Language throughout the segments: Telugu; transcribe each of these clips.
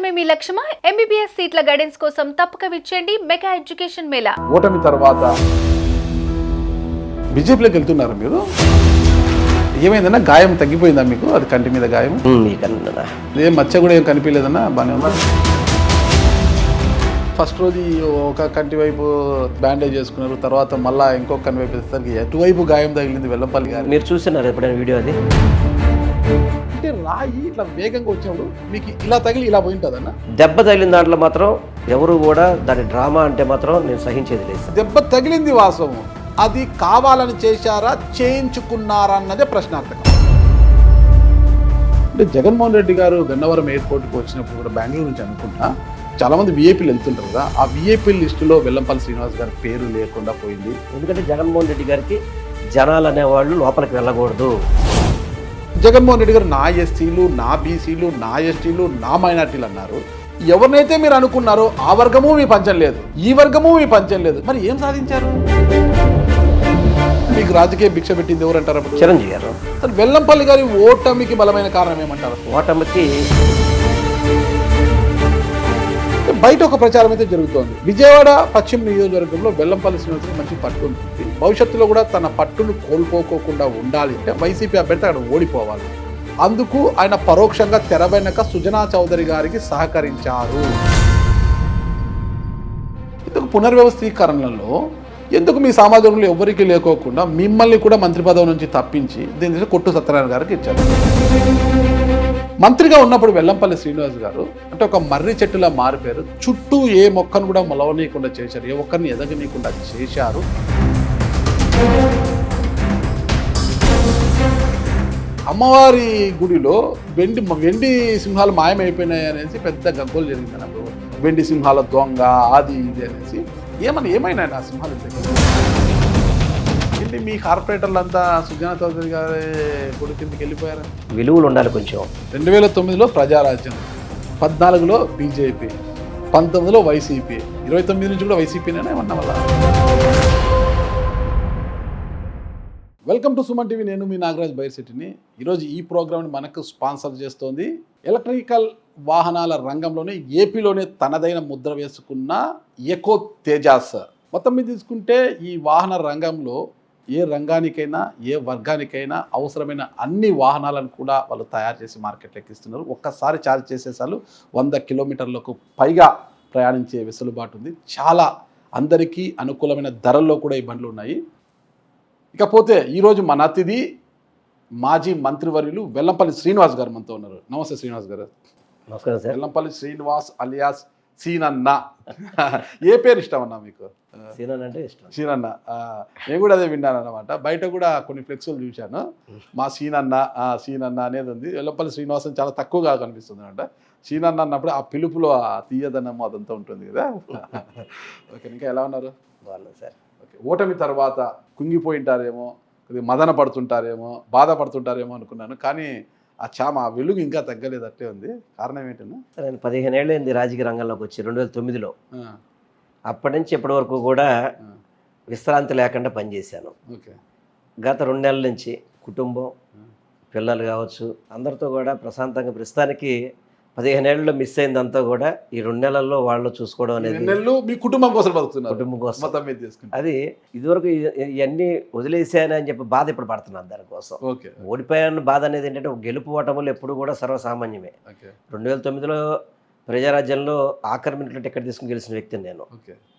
సాధించడమే మీ లక్ష్యమా? ఎంబీబీఎస్ సీట్ల గైడెన్స్ కోసం తప్పక విచ్చేయండి మెగా ఎడ్యుకేషన్ మేళా. ఓటమి తర్వాత బీజేపీలోకి వెళ్తున్నారు మీరు. ఏమైందన్నా, గాయం తగ్గిపోయిందా మీకు? అది కంటి మీద గాయం, ఏం మచ్చ కూడా ఏం కనిపించలేదన్నా? బాగానే ఉందా? ఫస్ట్ రోజు ఒక కంటి వైపు బ్యాండేజ్ చేసుకున్నారు, తర్వాత మళ్ళీ ఇంకొక కంటి వైపు వేసేసరికి ఎటువైపు గాయం తగిలింది వెల్లంపల్లి గారు? మీరు చూస్తున్నారు ఎప్పుడైనా వీడియో అది? అంటే రాయి ఇట్లా వేగంగా వచ్చినప్పుడు మీకు ఇలా తగిలి ఇలా పోయి ఉంటుందన్న. దెబ్బ తగిలిన దాంట్లో మాత్రం ఎవరు కూడా దాని డ్రామా అంటే మాత్రం నేను సహించేది లేదు. దెబ్బ తగిలింది వాస్తవం, అది కావాలని చేశారా చేయించుకున్నారా అన్నదే ప్రశ్నార్థకం. అంటే జగన్మోహన్ రెడ్డి గారు గన్నవరం ఎయిర్పోర్ట్కి వచ్చినప్పుడు కూడా బెంగళూరు నుంచి అనుకుంటా చాలామంది విఐపీలు వెళ్తుంటారు కదా, ఆ విఐపీ లిస్టులో వెల్లంపల్లి శ్రీనివాస్ గారి పేరు లేకుండా పోయింది. ఎందుకంటే జగన్మోహన్ రెడ్డి గారికి జనాలు అనేవాళ్ళు లోపలికి వెళ్ళకూడదు. జగన్మోహన్ రెడ్డి గారు నా ఎస్సీలు, నా బీసీలు, నా ఎస్టీలు, నా మైనార్టీలు అన్నారు. ఎవరినైతే మీరు అనుకున్నారో ఆ వర్గము మీ పంచం లేదు, ఈ వర్గము మీ పంచం లేదు. మరి ఏం సాధించారు? మీకు రాజకీయ భిక్ష పెట్టింది ఎవరంటారు? అప్పుడు చిరంజీవి గారు. వెల్లంపల్లి గారి ఓటమికి బలమైన కారణం ఏమంటారు? ఓటమికి బయట ఒక ప్రచారం అయితే జరుగుతోంది. విజయవాడ పశ్చిమ నియోజకవర్గంలో వెల్లంపల్లి శ్రీనివాస్ మంచి పట్టు ఉంటుంది, భవిష్యత్తులో కూడా తన పట్టును కోల్పోకోకుండా ఉండాలి అంటే వైసీపీ అభ్యర్థి అక్కడ ఓడిపోవాలి. అందుకు ఆయన పరోక్షంగా తెర వెనక సుజనా చౌదరి గారికి సహకరించారు. ఇందుకు పునర్వ్యవస్థీకరణలో ఎందుకు మీ సామాజికంలో ఎవరికి లేకోకుండా మిమ్మల్ని కూడా మంత్రి పదవి నుంచి తప్పించి దీని కొట్టు సత్యనారాయణ గారికి ఇచ్చారు. మంత్రిగా ఉన్నప్పుడు వెల్లంపల్లి శ్రీనివాస్ గారు అంటే ఒక మర్రి చెట్టులా మారిపోయారు. చుట్టూ ఏ మొక్కను కూడా మొలవనీయకుండా చేశారు, ఏ ఒక్కరిని ఎదగనీయకుండా చేశారు. అమ్మవారి గుడిలో వెండి సింహాలు మాయమైపోయినాయి అనేసి పెద్ద గగ్గోలు జరిగింది అన్నప్పుడు. వెండి సింహాల దొంగ అది ఇది అనేసి ఏమైనా ఆ సింహాలు ఏంటి? మీ కార్పొరేటర్లంతా సుజనా చౌదరి గారి గుడి కిందకి వెళ్ళిపోయారు. విలువలు ఉండాలి కొంచెం. 2009లో ప్రజారాజ్యం, 14లో బీజేపీ, 19లో వైసీపీ, 29 నుంచి కూడా వైసీపీనే ఉన్న వల్ల. Welcome to Suman TV. నేను మీ నాగరాజ్ బైర్శెట్టిని. ఈరోజు ఈ ప్రోగ్రామ్ని మనకు స్పాన్సర్ చేస్తోంది ఎలక్ట్రికల్ వాహనాల రంగంలోనే ఏపీలోనే తనదైన ముద్ర వేసుకున్న ఎకో తేజాస్. మొత్తం మీద తీసుకుంటే ఈ వాహన రంగంలో ఏ రంగానికైనా ఏ వర్గానికైనా అవసరమైన అన్ని వాహనాలను కూడా వాళ్ళు తయారు చేసి మార్కెట్ ఎక్కిస్తున్నారు. ఒక్కసారి ఛార్జ్ చేసేసాలు 100 కిలోమీటర్లకు పైగా ప్రయాణించే వెసులుబాటు ఉంది. చాలా అందరికీ అనుకూలమైన ధరల్లో కూడా ఈ బండ్లు ఉన్నాయి. ఇకపోతే ఈరోజు మన అతిథి మాజీ మంత్రివర్యులు వెల్లంపల్లి శ్రీనివాస్ గారు మనతో ఉన్నారు. నమస్తే శ్రీనివాస్ గారు. నమస్కారం సార్. వెల్లంపల్లి శ్రీనివాస్ అలియాస్ సీనన్న. ఏ పేరు ఇష్టం అన్నా మీకు? సీనన్న అంటే ఇష్టం. సీనన్న, నేను కూడా అదే విన్నాను అన్నమాట. బయట కూడా కొన్ని ఫ్లెక్సులు చూశాను, మా సీనన్న అనేది ఉంది. వెల్లంపల్లి శ్రీనివాసం చాలా తక్కువగా కనిపిస్తుంది అనమాట. సీనన్న అన్నప్పుడు ఆ పిలుపులో ఆ తీయదనము అదంతా ఉంటుంది కదా. ఓకే, ఇంకా ఎలా ఉన్నారు? బాగున్నాను సార్. ఓకే, ఓటమి తర్వాత కుంగిపోయింటారేమో, కొద్దిగా మదన పడుతుంటారేమో, బాధపడుతుంటారేమో అనుకున్నాను, కానీ ఆ వెలుగు ఇంకా తగ్గలేదు, అట్లే ఉంది. కారణం ఏంటన్నా? నేను 15 ఏళ్ళైంది రాజకీయ రంగంలోకి వచ్చి 2009లో. అప్పటి నుంచి ఇప్పటి వరకు కూడా విశ్రాంతి లేకుండా పనిచేశాను. ఓకే. గత 2 నెలల నుంచి కుటుంబం, పిల్లలు కావచ్చు అందరితో కూడా ప్రశాంతంగా ప్రస్తుతానికి 15 ఏళ్ళలో మిస్ అయిందంతా కూడా ఈ 2 నెలల్లో వాళ్ళు చూసుకోవడం అనేది. మీ కుటుంబం కోసం బతుకుతున్నారు. కుటుంబం కోసం మొత్తం మీద తీసుకుంటే అది ఇదివరకు ఇవన్నీ వదిలేసాను అని చెప్పి బాధ ఇప్పుడు పడుతున్నాను దానికోసం. ఓకే. ఓడిపోయాను బాధ అనేది ఏంటంటే గెలుపు ఓటములు ఎప్పుడు కూడా సర్వసామాన్యమే. 2009లో ప్రజారాజ్యంలో ఆఖరి మినిట్లో టికెట్ తీసుకుని గెలిచిన వ్యక్తిని నేను.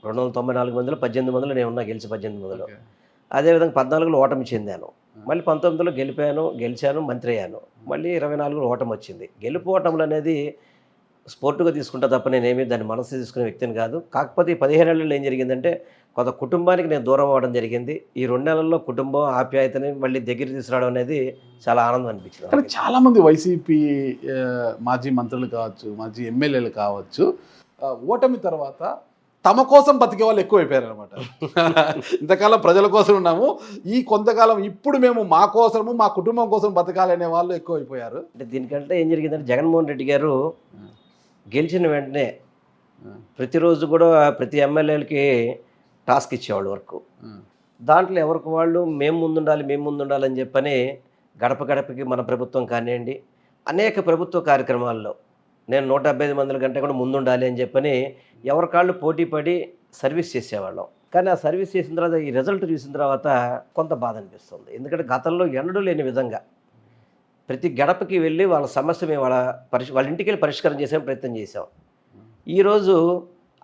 294 మందిలో 18 మందిలో నేను ఉన్నా, గెలిచి 18 మందిలో. అదేవిధంగా 14లో ఓటమి చెందాను, మళ్ళీ 19లో గెలిచాను, మంత్రి అయ్యాను. మళ్ళీ 24లో ఓటమి వచ్చింది. గెలుపు ఓటములు అనేది స్పోర్టుగా తీసుకుంటా తప్ప నేనేమి దాన్ని మనసు తీసుకునే వ్యక్తిని కాదు. కాకపోతే ఈ 15 ఏళ్ళలో ఏం జరిగిందంటే కొంత కుటుంబానికి నేను దూరం అవ్వడం జరిగింది. ఈ 2 నెలల్లో కుటుంబం ఆప్యాయతని మళ్ళీ దగ్గర తీసుకురావడం అనేది చాలా ఆనందం అనిపించింది. కానీ చాలామంది వైసీపీ మాజీ మంత్రులు కావచ్చు, మాజీ ఎమ్మెల్యేలు కావచ్చు, ఓటమి తర్వాత తమ కోసం బతికే వాళ్ళు ఎక్కువైపోయారు అనమాట. ఇంతకాలం ప్రజల కోసం ఉన్నాము, ఈ కొంతకాలం ఇప్పుడు మేము మా కోసము మా కుటుంబం కోసం బతకాలనే వాళ్ళు ఎక్కువైపోయారు. అంటే దీనికంటే ఏం జరిగిందంటే జగన్మోహన్ రెడ్డి గారు గెలిచిన వెంటనే ప్రతిరోజు కూడా ప్రతి ఎమ్మెల్యేలకి టాస్క్ ఇచ్చేవాళ్ళు వర్క్. దాంట్లో ఎవరికి వాళ్ళు మేము ముందుండాలని చెప్పని గడప గడపకి మన ప్రభుత్వం కానివ్వండి అనేక ప్రభుత్వ కార్యక్రమాల్లో నేను 175 మంది కంటే కూడా ముందు ఉండాలి అని చెప్పని ఎవరి కాళ్ళు పోటీ పడి సర్వీస్ చేసేవాళ్ళం. కానీ ఆ సర్వీస్ చేసిన తర్వాత ఈ రిజల్ట్ చూసిన తర్వాత కొంత బాధ అనిపిస్తుంది. ఎందుకంటే గతంలో ఎన్నడూ లేని విధంగా ప్రతి గడపకి వెళ్ళి వాళ్ళ సమస్య మేము వాళ్ళ ఇంటికి వెళ్ళి పరిష్కారం చేసే ప్రయత్నం చేసాం. ఈరోజు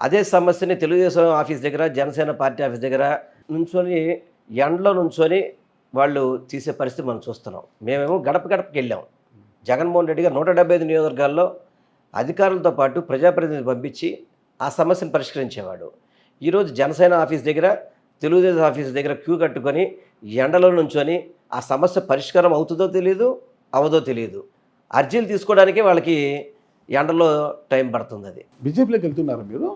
అదే సమస్యని తెలుగుదేశం ఆఫీస్ దగ్గర, జనసేన పార్టీ ఆఫీస్ దగ్గర నుంచొని ఎండలో నుంచొని వాళ్ళు తీసే పరిస్థితి మనం చూస్తున్నాం. మేమేమో గడప గడపకి వెళ్ళాం. జగన్మోహన్ రెడ్డి గారు 175 నియోజకవర్గాల్లో అధికారులతో పాటు ప్రజాప్రతినిధులు పంపించి ఆ సమస్యను పరిష్కరించేవాడు. ఈరోజు జనసేన ఆఫీస్ దగ్గర, తెలుగుదేశం ఆఫీస్ దగ్గర క్యూ కట్టుకొని ఎండలో నుంచొని ఆ సమస్య పరిష్కారం అవుతుందో తెలియదు, అవదో తెలియదు. అర్జీలు తీసుకోవడానికి వాళ్ళకి ఎండలో టైం పడుతుంది. అది బీజేపీలోకి వెళ్తున్నారు మీరు?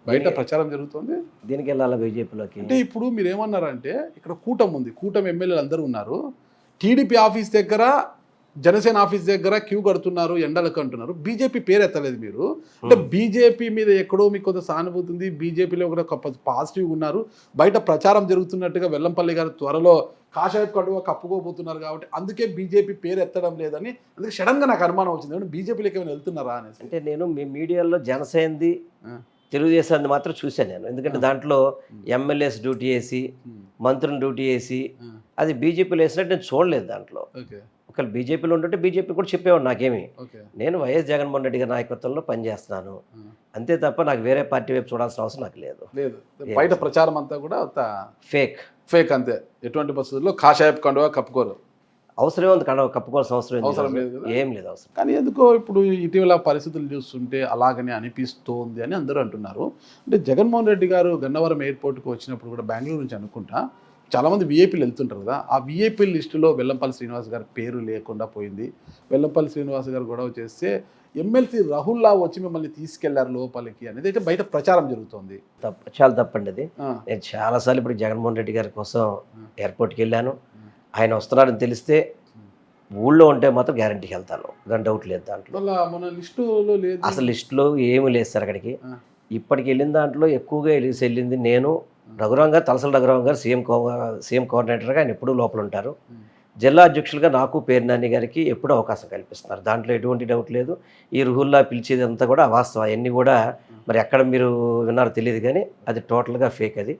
బయట ప్రచారం జరుగుతుంది. దీనికి వెళ్ళాలా బీజేపీలోకి? అంటే ఇప్పుడు మీరు ఏమన్నారంటే ఇక్కడ కూటమి ఉంది, కూటమి ఎమ్మెల్యేలు అందరూ ఉన్నారు. టీడీపీ ఆఫీస్ దగ్గర, జనసేన ఆఫీస్ దగ్గర క్యూ కడుతున్నారు, ఎండలకు అంటున్నారు. బీజేపీ పేరు ఎత్తలేదు మీరు. అంటే బీజేపీ మీద ఎక్కడో మీకు కొంత సానుభూతి ఉంది, బీజేపీలో కూడా పాజిటివ్గా ఉన్నారు. బయట ప్రచారం జరుగుతున్నట్టుగా వెల్లంపల్లి గారు త్వరలో కాషాయ కండువా కప్పుకోబోతున్నారు కాబట్టి అందుకే బీజేపీ పేరు ఎత్తడం లేదని, అందుకే సడన్గా నాకు అనుమానం వచ్చింది బీజేపీలోకి ఏమైనా వెళ్తున్నారా అనేసి. అంటే నేను మీ మీడియాలో జనసేనది, తెలుగుదేశాన్ని మాత్రం చూశాను నేను. ఎందుకంటే దాంట్లో ఎమ్మెల్యేస్ డ్యూటీ వేసి, మంత్రులను డ్యూటీ వేసి, అది బీజేపీలో వేసినట్టు నేను చూడలేదు. దాంట్లో ఒకవేళ బీజేపీలో ఉంటుంటే బీజేపీ కూడా చెప్పేవాడు నాకేమి. నేను వైఎస్ జగన్మోహన్ రెడ్డి గారి నాయకత్వంలో పనిచేస్తున్నాను అంతే తప్ప నాకు వేరే పార్టీ వైపు చూడాల్సిన అవసరం నాకు లేదు. బయట ప్రచారం అంతా కూడా ఫేక్ అంతే. ఎటువంటి పరిస్థితుల్లో కాషాయపు కండువా కప్పుకోరు. అవసరమే ఉంది కప్పుకోవాల్సిన అవసరం లేదు, ఏం లేదు అవసరం. కానీ ఎందుకో ఇప్పుడు ఇటీవల పరిస్థితులు చూస్తుంటే అలాగనే అనిపిస్తోంది అని అందరూ అంటున్నారు. అంటే జగన్మోహన్ రెడ్డి గారు గన్నవరం ఎయిర్పోర్ట్కి వచ్చినప్పుడు కూడా బెంగళూరు నుంచి అనుకుంటా చాలామంది వీఐపీలు వెళ్తుంటారు కదా, ఆ వీఐపీ లిస్టులో వెల్లంపల్లి శ్రీనివాస్ గారి పేరు లేకుండా పోయింది. వెల్లంపల్లి శ్రీనివాస్ గారు గొడవ చేస్తే ఎమ్మెల్సీ రాహుల్లా వచ్చి మిమ్మల్ని తీసుకెళ్లారు లోపలికి అనేది అయితే బయట ప్రచారం జరుగుతోంది. చాలా తప్పండి అది. నేను చాలాసార్లు ఇప్పుడు జగన్మోహన్ రెడ్డి గారి కోసం ఎయిర్పోర్ట్కి వెళ్ళాను. ఆయన వస్తున్నారని తెలిస్తే ఊళ్ళో ఉంటే మాత్రం గ్యారంటీకి వెళ్తాను, దాని డౌట్ లేదు. దాంట్లో మన లిస్టులో లేదు, అసలు లిస్టులో ఏమీ లేదు సార్. అక్కడికి ఇప్పటికి వెళ్ళిన దాంట్లో ఎక్కువగా వెళ్ళింది నేను, రఘురాం గారు, తలసల రఘురాం గారు సీఎం కోఆర్డినేటర్గా ఆయన ఎప్పుడూ లోపల ఉంటారు. జిల్లా అధ్యక్షులుగా నాకు పేరు నాని గారికి ఎప్పుడూ అవకాశం కల్పిస్తున్నారు, దాంట్లో ఎటువంటి డౌట్ లేదు. ఈ రుహుల్లా పిలిచేది అంతా కూడా అవాస్తవం. అవన్నీ కూడా మరి ఎక్కడ మీరు విన్నారో తెలియదు కానీ అది టోటల్గా ఫేక్. అది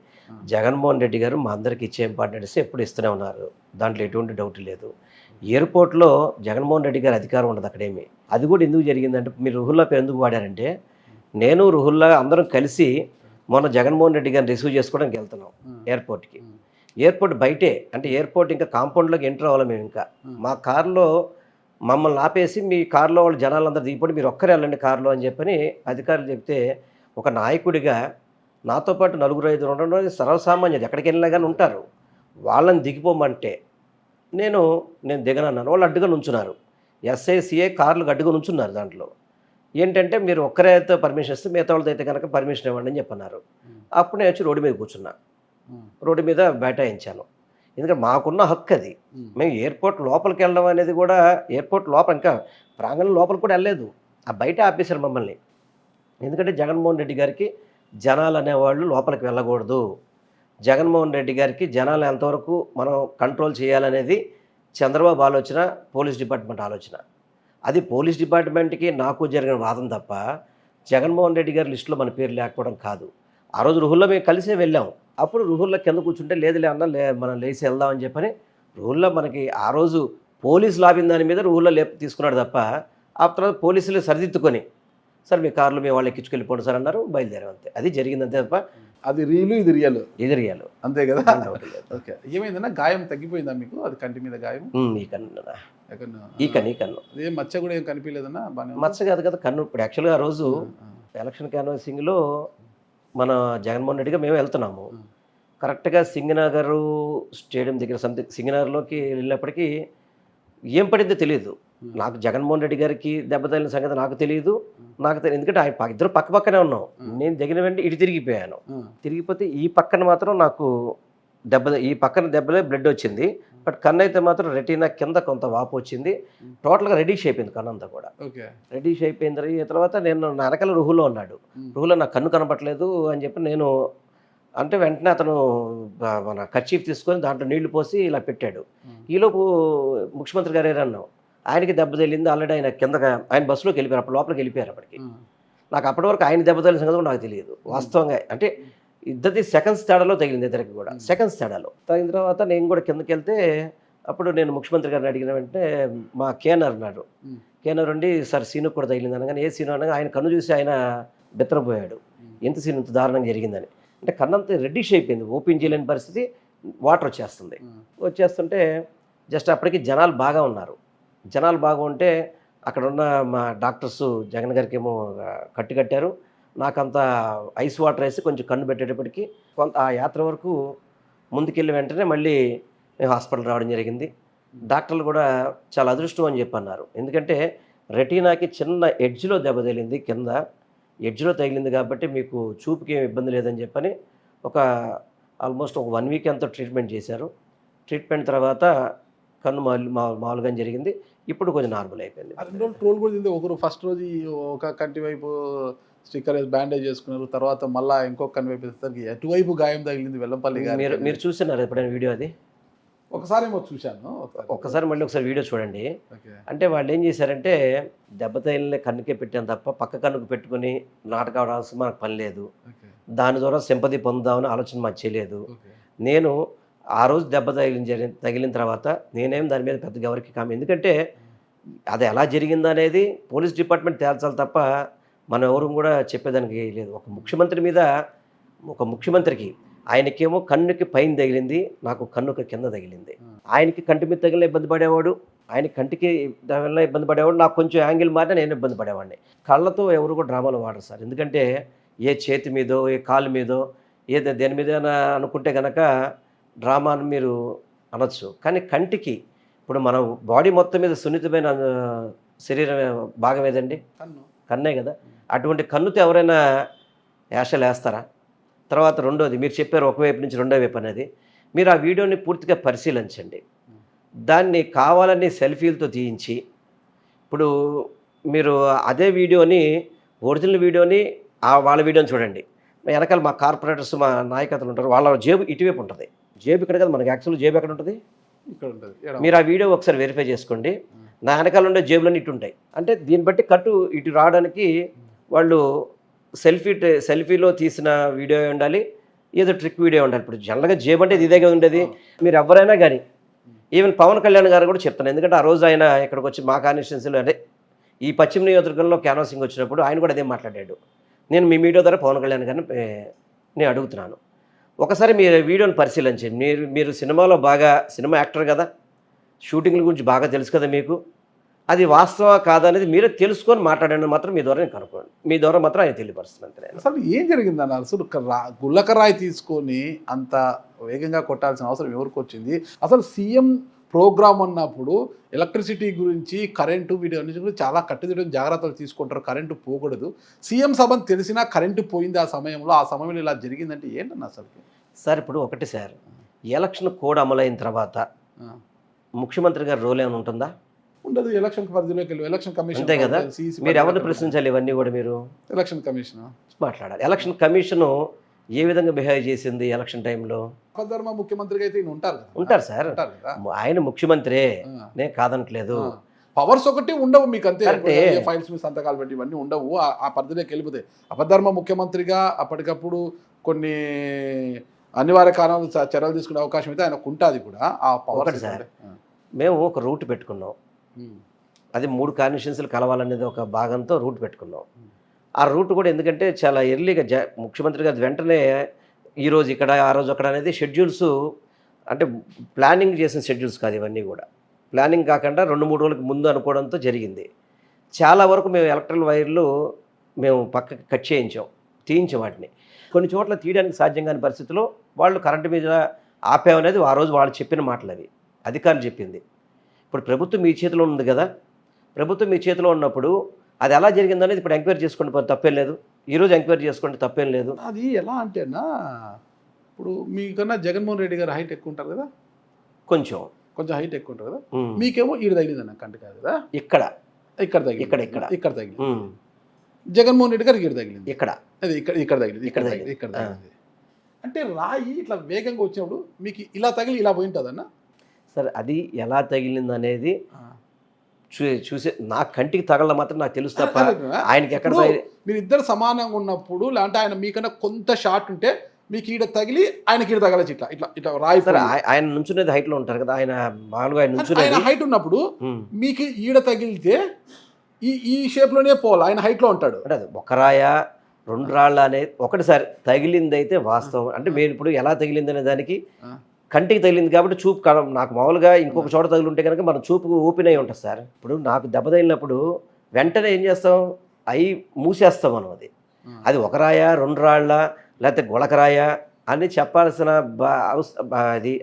జగన్మోహన్ రెడ్డి గారు మా అందరికి ఇచ్చే ఇంపార్టెన్స్ ఎప్పుడు ఇస్తూనే ఉన్నారు, దాంట్లో ఎటువంటి డౌట్ లేదు. ఎయిర్పోర్ట్లో జగన్మోహన్ రెడ్డి గారి అధికారం ఉండదు అక్కడేమి. అది కూడా ఎందుకు జరిగిందంటే, మీరు రుహుల్లా పేరు ఎందుకు వాడారంటే, నేను రుహుల్లా అందరం కలిసి మొన్న జగన్మోహన్ రెడ్డి గారిని రిసీవ్ చేసుకోవడానికి వెళ్తున్నాం ఎయిర్పోర్ట్కి. ఎయిర్పోర్ట్ బయటే, అంటే ఎయిర్పోర్ట్ ఇంకా కాంపౌండ్లోకి ఎంటర్ అవ్వాలి మేము. ఇంకా మా కారులో మమ్మల్ని ఆపేసి, మీ కారులో వాళ్ళు జనాలందరూ దిగిపోయి మీరు ఒక్కరే వెళ్ళండి కారులో అని చెప్పని అధికారులు చెప్తే, ఒక నాయకుడిగా నాతో పాటు 4-5 ఉండడం సర్వసామాన్యది, ఎక్కడికి వెళ్ళినా కానీ ఉంటారు. వాళ్ళని దిగిపోమంటే నేను దిగనన్నాను. వాళ్ళు అడ్డుగా నుంచున్నారు, ఎస్ఐసిఏ కార్లకు అడ్డుగా నుంచున్నారు. దాంట్లో ఏంటంటే, మీరు ఒక్కరైతే పర్మిషన్ ఇస్తే మిగతా వాళ్ళతో అయితే కనుక పర్మిషన్ ఇవ్వండి అని చెప్పన్నారు. అప్పుడు నేను వచ్చి రోడ్డు మీద కూర్చున్నా, రోడ్డు మీద బైఠాయించాను. ఎందుకంటే మాకున్న హక్కు అది. మేము ఎయిర్పోర్ట్ లోపలికి వెళ్ళడం అనేది కూడా, ఎయిర్పోర్ట్ లోపల ఇంకా ప్రాంగణం లోపల కూడా వెళ్ళలేదు, ఆ బయట ఆపేశారు మమ్మల్ని. ఎందుకంటే జగన్మోహన్ రెడ్డి గారికి జనాలు అనేవాళ్ళు లోపలికి వెళ్ళకూడదు, జగన్మోహన్ రెడ్డి గారికి జనాలు ఎంతవరకు మనం కంట్రోల్ చేయాలనేది చంద్రబాబు ఆలోచన, పోలీస్ డిపార్ట్మెంట్ ఆలోచన. అది పోలీస్ డిపార్ట్మెంట్కి నాకు జరిగిన వాదన తప్ప జగన్మోహన్ రెడ్డి గారి లిస్టులో మన పేరు లేకపోవడం కాదు. ఆ రోజు రుహుల్లో మేము కలిసే వెళ్ళాం. అప్పుడు రుహుల్లో కింద కూర్చుంటే లేదులే అన్న మనం లేచి వెళ్దామని చెప్పని రుహుల్లో మనకి ఆ రోజు పోలీసులు ఆపిన దాని మీద రుహుల్లో తీసుకున్నాడు తప్ప, ఆ తర్వాత పోలీసులు సరిదిద్దుకొని సార్ మీ కార్లు మేము వాళ్ళు ఎక్కించుకెళ్ళిపోండి సార్ అన్నారు, బయలుదేరాం. అంతే, అది జరిగింది అంతే తప్ప అది రీలు ఇది రియల్, ఇది రియల్ అంతే కదా. ఓకే, ఏమైందన్నా గాయం తగ్గిపోయిందా మీకు? అది కంటి మీద గాయం? ఈ కన్ను అదే మచ్చ కూడా ఏం కనిపించలేదన్నా? మచ్చ కాదు కదా, కన్ను. ఇప్పుడు యాక్చువల్గా ఆ రోజు ఎలక్షన్ క్యాన్వాసింగ్లో మన జగన్మోహన్ రెడ్డిగా మేము వెళ్తున్నాము. కరెక్ట్గా సింగనగర్ స్టేడియం దగ్గర సింగనగర్లోకి వెళ్ళినప్పటికీ ఏం పడిందో తెలియదు నాకు. జగన్మోహన్ రెడ్డి గారికి దెబ్బ తగిలిన సంగతి నాకు తెలియదు. ఎందుకంటే ఆయన ఇద్దరు పక్క పక్కనే ఉన్నాం. నేను దిగిన వెంటనే ఇటు తిరిగిపోయాను. తిరిగిపోతే ఈ పక్కన మాత్రం నాకు ఈ పక్కన దెబ్బలే బ్లడ్ వచ్చింది. బట్ కన్ను అయితే మాత్రం రెటీనా కింద కొంత వాపు వచ్చింది. టోటల్గా రెడీష్ అయిపోయింది కన్ను అంతా కూడా. రెడీష్ అయిపోయిన తర్వాత నేను నా వెనకాల రుహులో ఉన్నాడు. రుహులో నాకు కన్ను కనపట్లేదు అని చెప్పి నేను అంటే వెంటనే అతను మన కర్చీఫ్ తీసుకొని దాంట్లో నీళ్లు పోసి ఇలా పెట్టాడు. ఈలోపు ముఖ్యమంత్రి గారు అన్నాం, ఆయనకి దెబ్బ తగిలింది. ఆల్రెడీ ఆయన కిందగా ఆయన బస్సులోకి వెళ్ళిపోయారు, అప్పుడు లోపలికి వెళ్ళిపోయారు. అప్పటికి నాకు అప్పటి వరకు ఆయన దెబ్బ తగిలిన సంగతి కూడా నాకు తెలియదు వాస్తవంగా. అంటే ఇద్దరిది సెకండ్స్ తేడాలో తగిలింది, ఇద్దరికి కూడా సెకండ్స్ తేడాలో తగిన తర్వాత నేను కూడా కిందకి వెళ్తే అప్పుడు నేను ముఖ్యమంత్రి గారిని అడిగిన వెంటనే మా కేనర్ అన్నాడు. కేనర్ ఉండి సార్ సీను కూడా తగిలింది అనగానే ఏ సీను అనగా ఆయన కన్ను చూసి ఆయన బెత్తరపోయాడు, ఎంత సీన్ ఇంత దారుణంగా జరిగిందని. అంటే కన్నంతా రెడ్డిష్ అయిపోయింది, ఓపెన్ చేయలేని పరిస్థితి, వాటర్ వచ్చేస్తుంటే జస్ట్ అప్పటికి జనాలు బాగా ఉన్నారు. జనాలు బాగా ఉంటే అక్కడ ఉన్న మా డాక్టర్స్ జగన్ గారికి ఏమో కట్టారు, నాకంత ఐస్ వాటర్ వేసి కొంచెం కన్ను పెట్టేటప్పటికి కొంత ఆ యాత్ర వరకు ముందుకెళ్ళి వెంటనే మళ్ళీ మేము హాస్పిటల్ రావడం జరిగింది. డాక్టర్లు కూడా చాలా అదృష్టం అని చెప్పి అన్నారు. ఎందుకంటే రెటీనాకి చిన్న ఎడ్జ్లో దెబ్బ తగిలింది, కింద ఎడ్జ్లో తగిలింది కాబట్టి మీకు చూపుకి ఏమి ఇబ్బంది లేదని చెప్పని ఆల్మోస్ట్ ఒక 1 వీక్ ఎంతో ట్రీట్మెంట్ చేశారు. ట్రీట్మెంట్ తర్వాత కన్ను మామూలుగా జరిగింది. ఇప్పుడు కొంచెం నార్మల్ అయిపోయింది. 2 రోజులు ట్రోల్ కూడా తింది. ఒకరు ఫస్ట్ రోజు ఒక కంటి వైపు స్టిక్కర్ వేసి బ్యాండేజ్ చేసుకున్నారు, తర్వాత మళ్ళీ ఇంకొక కన్ను వైపు వేసేసరికి ఎటువైపు గాయం తగిలింది వెల్లంపల్లి గారు. మీరు చూస్తున్నారు ఎప్పుడైనా వీడియో? అది ఒకసారి ఏమో చూశాను, ఒక్కసారి మళ్ళీ ఒకసారి వీడియో చూడండి. అంటే వాళ్ళు ఏం చేశారంటే దెబ్బ తగిలిన కన్నుకే పెట్టాను తప్ప పక్క కన్నుకు పెట్టుకుని నాటకాలు రావాల్సిన మనకు పని లేదు, దాని ద్వారా సింపతి పొందుదామని ఆలోచన మాకు చేయలేదు. నేను ఆ రోజు దెబ్బ తగిలిన తర్వాత నేనేం దాని మీద పెద్దగా ఎవరికి ఎందుకంటే అది ఎలా జరిగింది అనేది పోలీస్ డిపార్ట్మెంట్ తేల్చాలి తప్ప మనం ఎవరు కూడా చెప్పేదానికి లేదు. ఒక ముఖ్యమంత్రికి ఆయనకేమో కన్నుకి పైన తగిలింది, నాకు కన్నుకి కింద తగిలింది. ఆయనకి కంటి మీద తగిలిన ఇబ్బంది పడేవాడు, ఆయన కంటికి వల్ల ఇబ్బంది పడేవాడు, నాకు కొంచెం యాంగిల్ మారినా నేను ఇబ్బంది పడేవాడిని. కళ్ళతో ఎవరు కూడా డ్రామాలు వాడరు సార్. ఎందుకంటే ఏ చేతి మీదో ఏ కాలు మీదో దేని మీద అనుకుంటే కనుక డ్రామాను మీరు అనొచ్చు. కానీ కంటికి ఇప్పుడు మనం బాడీ మొత్తం మీద సున్నితమైన శరీరం భాగం ఏదండి? కన్నే కదా. అటువంటి కన్నుతో ఎవరైనా యాషలు వేస్తారా? తర్వాత రెండోది మీరు చెప్పారు ఒకవైపు నుంచి రెండో వైపు అనేది, మీరు ఆ వీడియోని పూర్తిగా పరిశీలించండి. దాన్ని కావాలని సెల్ఫీలతో తీయించి ఇప్పుడు మీరు అదే వీడియోని ఒరిజినల్ వీడియోని వాళ్ళ వీడియోని చూడండి. వెనకాల మా కార్పొరేటర్స్ మా నాయకత్వం ఉంటారు, వాళ్ళ జేబు ఇటువైపు ఉంటుంది. జేబు ఇక్కడ కదా, మనకి యాక్చువల్ జేబు ఎక్కడ ఉంటుంది? ఇక్కడ ఉంటుంది. మీరు ఆ వీడియో ఒకసారి వెరిఫై చేసుకోండి. నా వెనకాల ఉండే జేబులన్నీ ఇటు ఉంటాయి. అంటే దీన్ని బట్టి కట్టు ఇటు రావడానికి వాళ్ళు సెల్ఫీలో తీసిన వీడియో ఉండాలి, ఏదో ట్రిక్ వీడియో ఉండాలి. ఇప్పుడు జనరల్గా జేబు అంటే ఇదేగా ఉండేది. మీరు ఎవరైనా కానీ ఈవెన్ పవన్ కళ్యాణ్ గారు కూడా చెప్తాను, ఎందుకంటే ఆ రోజు ఆయన ఇక్కడికి వచ్చి మా కాన్స్టిట్యున్సీలో అంటే ఈ పశ్చిమ నియోజకవర్గంలో క్యాన్వాసింగ్ వచ్చినప్పుడు ఆయన కూడా అదే మాట్లాడాడు. నేను మీ మీడియా ద్వారా పవన్ కళ్యాణ్ గారిని నేను అడుగుతున్నాను, ఒకసారి మీరు వీడియోని పరిశీలించండి. మీరు సినిమాలో బాగా సినిమా యాక్టర్ కదా, షూటింగ్ల గురించి బాగా తెలుసు కదా, మీకు అది వాస్తవ కాదనేది మీరే తెలుసుకొని మాట్లాడండి మాత్రం మీ ద్వారా నేను కనుక్కోండి. మీ ద్వారా మాత్రం ఆయన తెలియపరుస్తుంది. అసలు ఏం జరిగిందన్న? అసలు గుల్లకరాయి తీసుకొని అంత వేగంగా కొట్టాల్సిన అవసరం ఎవరికి వచ్చింది? అసలు సీఎం ప్రోగ్రామ్ అన్నప్పుడు ఎలక్ట్రిసిటీ గురించి, కరెంటు, వీటి అన్నిటి గురించి చాలా కట్టుదిట్టం జాగ్రత్తలు తీసుకుంటారు, కరెంటు పోకూడదు. సీఎం సభను తెలిసినా కరెంటు పోయింది ఆ సమయంలో ఇలా జరిగిందంటే ఏంటన్న అసలు? సార్ ఇప్పుడు ఒకటి సార్, ఎలక్షన్ కోడ్ అమలైన తర్వాత ముఖ్యమంత్రి గారి రోల్ ఏమైనా ఉంటుందా? ఉండదు. ఎలక్షన్ పరిధిలోకి వెళ్ళి ఎలక్షన్ కమిషన్ అంతే కదా. మీరు ఎవరిని ప్రశ్నించాలి? ఇవన్నీ కూడా మీరు ఎలక్షన్ కమిషన్ మాట్లాడాలి. ఎలక్షన్ కమిషను ఏ విధంగా బిహేవ్ చేసింది ఎలక్షన్ టైంలో? అపధర్మ ముఖ్యమంత్రిగా అయితే ఉంటారు సార్, ఆయన ముఖ్యమంత్రే, నేను కాదనట్లేదు. పవర్స్ ఒకటి ఉండవు మీకు, అంతే. ఫైల్స్ మీ సంతకాలు పెట్టి ఇవన్నీ ఉండవు, ఆ పరిధిలోకి వెళ్ళిపోతాయి. అపధర్మ ముఖ్యమంత్రిగా అప్పటికప్పుడు కొన్ని అనివార్య కారణాలు చర్యలు తీసుకునే అవకాశం అయితే ఆయనకు ఉంటుంది కూడా. ఆ పవర్ సార్, మేము ఒక రూట్ పెట్టుకున్నాం, అది 3 కాన్స్టిట్యున్సీలు కలవాలనేది ఒక భాగంతో రూట్ పెట్టుకున్నాం. ఆ రూట్ కూడా ఎందుకంటే చాలా ఎర్లీగా ముఖ్యమంత్రి గారు వెంటనే ఈరోజు ఇక్కడ ఆ రోజు అక్కడ అనేది షెడ్యూల్స్, అంటే ప్లానింగ్ చేసిన షెడ్యూల్స్ కాదు ఇవన్నీ కూడా. ప్లానింగ్ కాకుండా 2-3 రోజులకు ముందు అనుకోవడంతో జరిగింది. చాలా వరకు మేము ఎలక్ట్రికల్ వైర్లు మేము పక్కకి కట్ తీయించాం వాటిని. కొన్ని చోట్ల తీయడానికి సాధ్యం కాని పరిస్థితిలో వాళ్ళు కరెంటు మీద ఆపామనేది ఆ రోజు వాళ్ళు చెప్పిన మాటలు, అవి అధికారులు చెప్పింది. ఇప్పుడు ప్రభుత్వం మీ చేతిలో ఉంది కదా, ప్రభుత్వం మీ చేతిలో ఉన్నప్పుడు అది ఎలా జరిగిందనేది ఇప్పుడు ఎంక్వైరీ చేసుకోండి, తప్పేం లేదు. ఈరోజు ఎంక్వైరీ చేసుకోండి, తప్పేం లేదు. అది ఎలా అంటేనా, ఇప్పుడు మీకన్నా జగన్మోహన్ రెడ్డి గారు హైట్ ఎక్కువ ఉంటారు కదా, కొంచెం హైట్ ఎక్కువ ఉంటారు కదా, మీకేమో ఈడు తగిలిందన్న కంటి కాదు కదా, ఇక్కడ తగిలింది. జగన్మోహన్ రెడ్డి గారికి ఈడు తగిలింది, ఇక్కడ తగిలింది. అంటే రాయి ఇట్లా వేగంగా వచ్చినప్పుడు మీకు ఇలా తగిలి ఇలా పోయి ఉంటుందన్న? సరే, అది ఎలా తగిలింది అనేది చూసే నా కంటికి తగలడం మాత్రం నాకు తెలుసు తప్ప ఆయనకి ఎక్కడ మీరు ఇద్దరు సమానంగా ఉన్నప్పుడు లేదంటే ఆయన మీకన్నా కొంత షార్ట్ ఉంటే మీకు ఈడ తగిలి ఆయనకి ఈడ తగలచ్చు ఇట్లా ఇట్లా ఇట్లా రాయి సరే ఆయన నుంచునేది హైట్ లో ఉంటారు కదా ఆయన మామూలుగా ఆయన నుంచునేది హైట్ ఉన్నప్పుడు మీకు ఈడ తగిలితే ఈ షేప్ లోనే పోవాలి ఆయన హైట్ లో ఉంటాడు అంటే అది ఒక రాయ రెండు రాళ్ళ అనేది ఒకటిసారి తగిలింది అయితే వాస్తవం అంటే మీరు ఇప్పుడు ఎలా తగిలింది అనే దానికి కంటికి తగిలింది కాబట్టి చూపు నాకు మామూలుగా ఇంకొక చోట తగిలి ఉంటే కనుక మన చూపుకు ఓపెన్ అయి ఉంటుంది సార్. ఇప్పుడు నాకు దెబ్బ తగిలినప్పుడు వెంటనే ఏం చేస్తాం అయి మూసేస్తాం మనం అది ఒక రాయ రెండు రాళ్ళ లేకపోతే గుళకరాయ అని చెప్పాల్సిన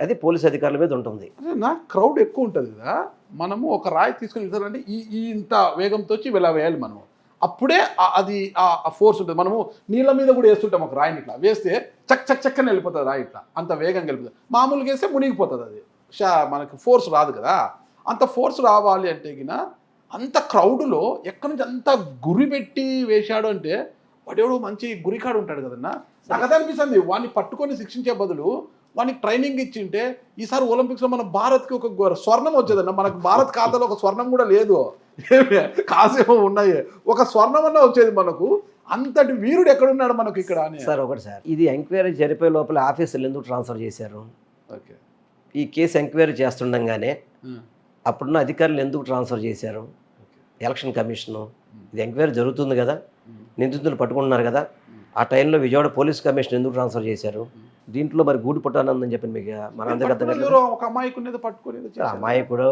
అది పోలీస్ అధికారుల మీద ఉంటుంది. నాకు క్రౌడ్ ఎక్కువ ఉంటుంది కదా మనము ఒక రాయి తీసుకొని వెళ్తారంటే ఈ ఇంత వేగంతో వచ్చి ఇలా వేయాలి మనము అప్పుడే అది ఆ ఫోర్స్ ఉంటుంది. మనము నీళ్ళ మీద కూడా వేస్తుంటాం ఒక రాయిని ఇట్లా వేస్తే చక్ చక్ చక్కని వెళ్ళిపోతుంది రాయి ఇట్లా అంత వేగంగా వెళ్ళిపోతుంది. మామూలుగా వేస్తే మునిగిపోతుంది అది మనకి ఫోర్స్ రాదు కదా. అంత ఫోర్స్ రావాలి అంటే గిన అంత క్రౌడ్లో ఎక్కడి నుంచి అంత గురి పెట్టి వేశాడు అంటే వాడెవడో మంచి గురికాడు ఉంటాడు కదన్నా. నాకు అదే అనిపిస్తుంది వాడిని పట్టుకొని శిక్షించే బదులు వానికి ట్రైనింగ్ ఇచ్చింటే ఈసారి ఒలింపిక్స్లో మన భారత్కి ఒక స్వర్ణం వచ్చేదన్న. మనకు భారత్ ఖాతాలో ఒక స్వర్ణం కూడా లేదు, కాసేమో ఉన్నాయి, ఒక స్వర్ణం అన్నా వచ్చేది మనకు. అంతటి వీరుడు ఎక్కడున్నాడు మనకు ఇక్కడ అని. సార్ ఒకటి సార్ ఇది ఎంక్వైరీ జరిపే లోపల ఆఫీసులు ఎందుకు ట్రాన్స్ఫర్ చేశారు? ఓకే ఈ కేసు ఎంక్వైరీ చేస్తుండగానే అప్పుడున్న అధికారులు ఎందుకు ట్రాన్స్ఫర్ చేశారు? ఎలక్షన్ కమిషను ఇది ఎంక్వైరీ జరుగుతుంది కదా, నిందితులు పట్టుకుంటున్నారు కదా, ఆ టైంలో విజయవాడ పోలీస్ కమిషన్ ఎందుకు ట్రాన్స్ఫర్ చేశారు? దీంట్లో మరి గూడు పుట్టానందని చెప్పి మీకు మన అందరికీ ఒక అమాయకుని పట్టుకుని అమాయకుడు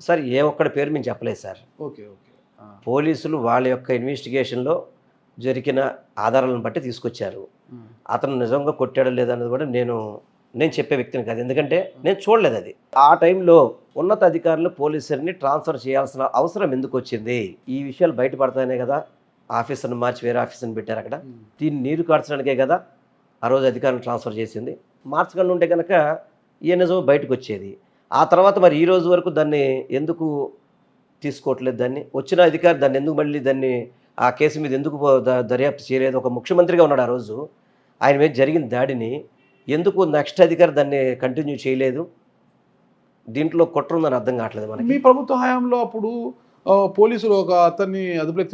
సార్ ఏ ఒక్కడి పేరు మేము చెప్పలేదు సార్. ఓకే ఓకే పోలీసులు వాళ్ళ యొక్క ఇన్వెస్టిగేషన్లో జరిగిన ఆధారాలను బట్టి తీసుకొచ్చారు. అతను నిజంగా కొట్టాడో లేదన్నది కూడా నేను చెప్పే వ్యక్తిని కాదు, ఎందుకంటే నేను చూడలేదు అది. ఆ టైంలో ఉన్నత అధికారులు పోలీసులని ట్రాన్స్ఫర్ చేయాల్సిన అవసరం ఎందుకు వచ్చింది? ఈ విషయాలు బయటపడతానే కదా ఆఫీసర్ని మార్చి వేరే ఆఫీసర్ని పెట్టారు అక్కడ. దీన్ని నీరు కార్చడానికే కదా ఆ రోజు అధికారులు ట్రాన్స్ఫర్ చేసింది. మార్చకుండా ఉంటే కనుక ఏ నిజం బయటకు వచ్చేది. ఆ తర్వాత మరి ఈ రోజు వరకు దాన్ని ఎందుకు తీసుకోవట్లేదు? దాన్ని వచ్చిన అధికారి దాన్ని ఎందుకు మళ్ళీ దాన్ని ఆ కేసు మీద ఎందుకు దర్యాప్తు చేయలేదు? ఒక ముఖ్యమంత్రిగా ఉన్నాడు ఆ రోజు, ఆయన మీద జరిగిన దాడిని ఎందుకు నెక్స్ట్ అధికారి దాన్ని కంటిన్యూ చేయలేదు? దీంట్లో కుట్ర ఉందని అర్థం కావట్లేదు మనకి. మీ ప్రభుత్వ హయాంలో అప్పుడు పోలీసులు ఒక అతన్ని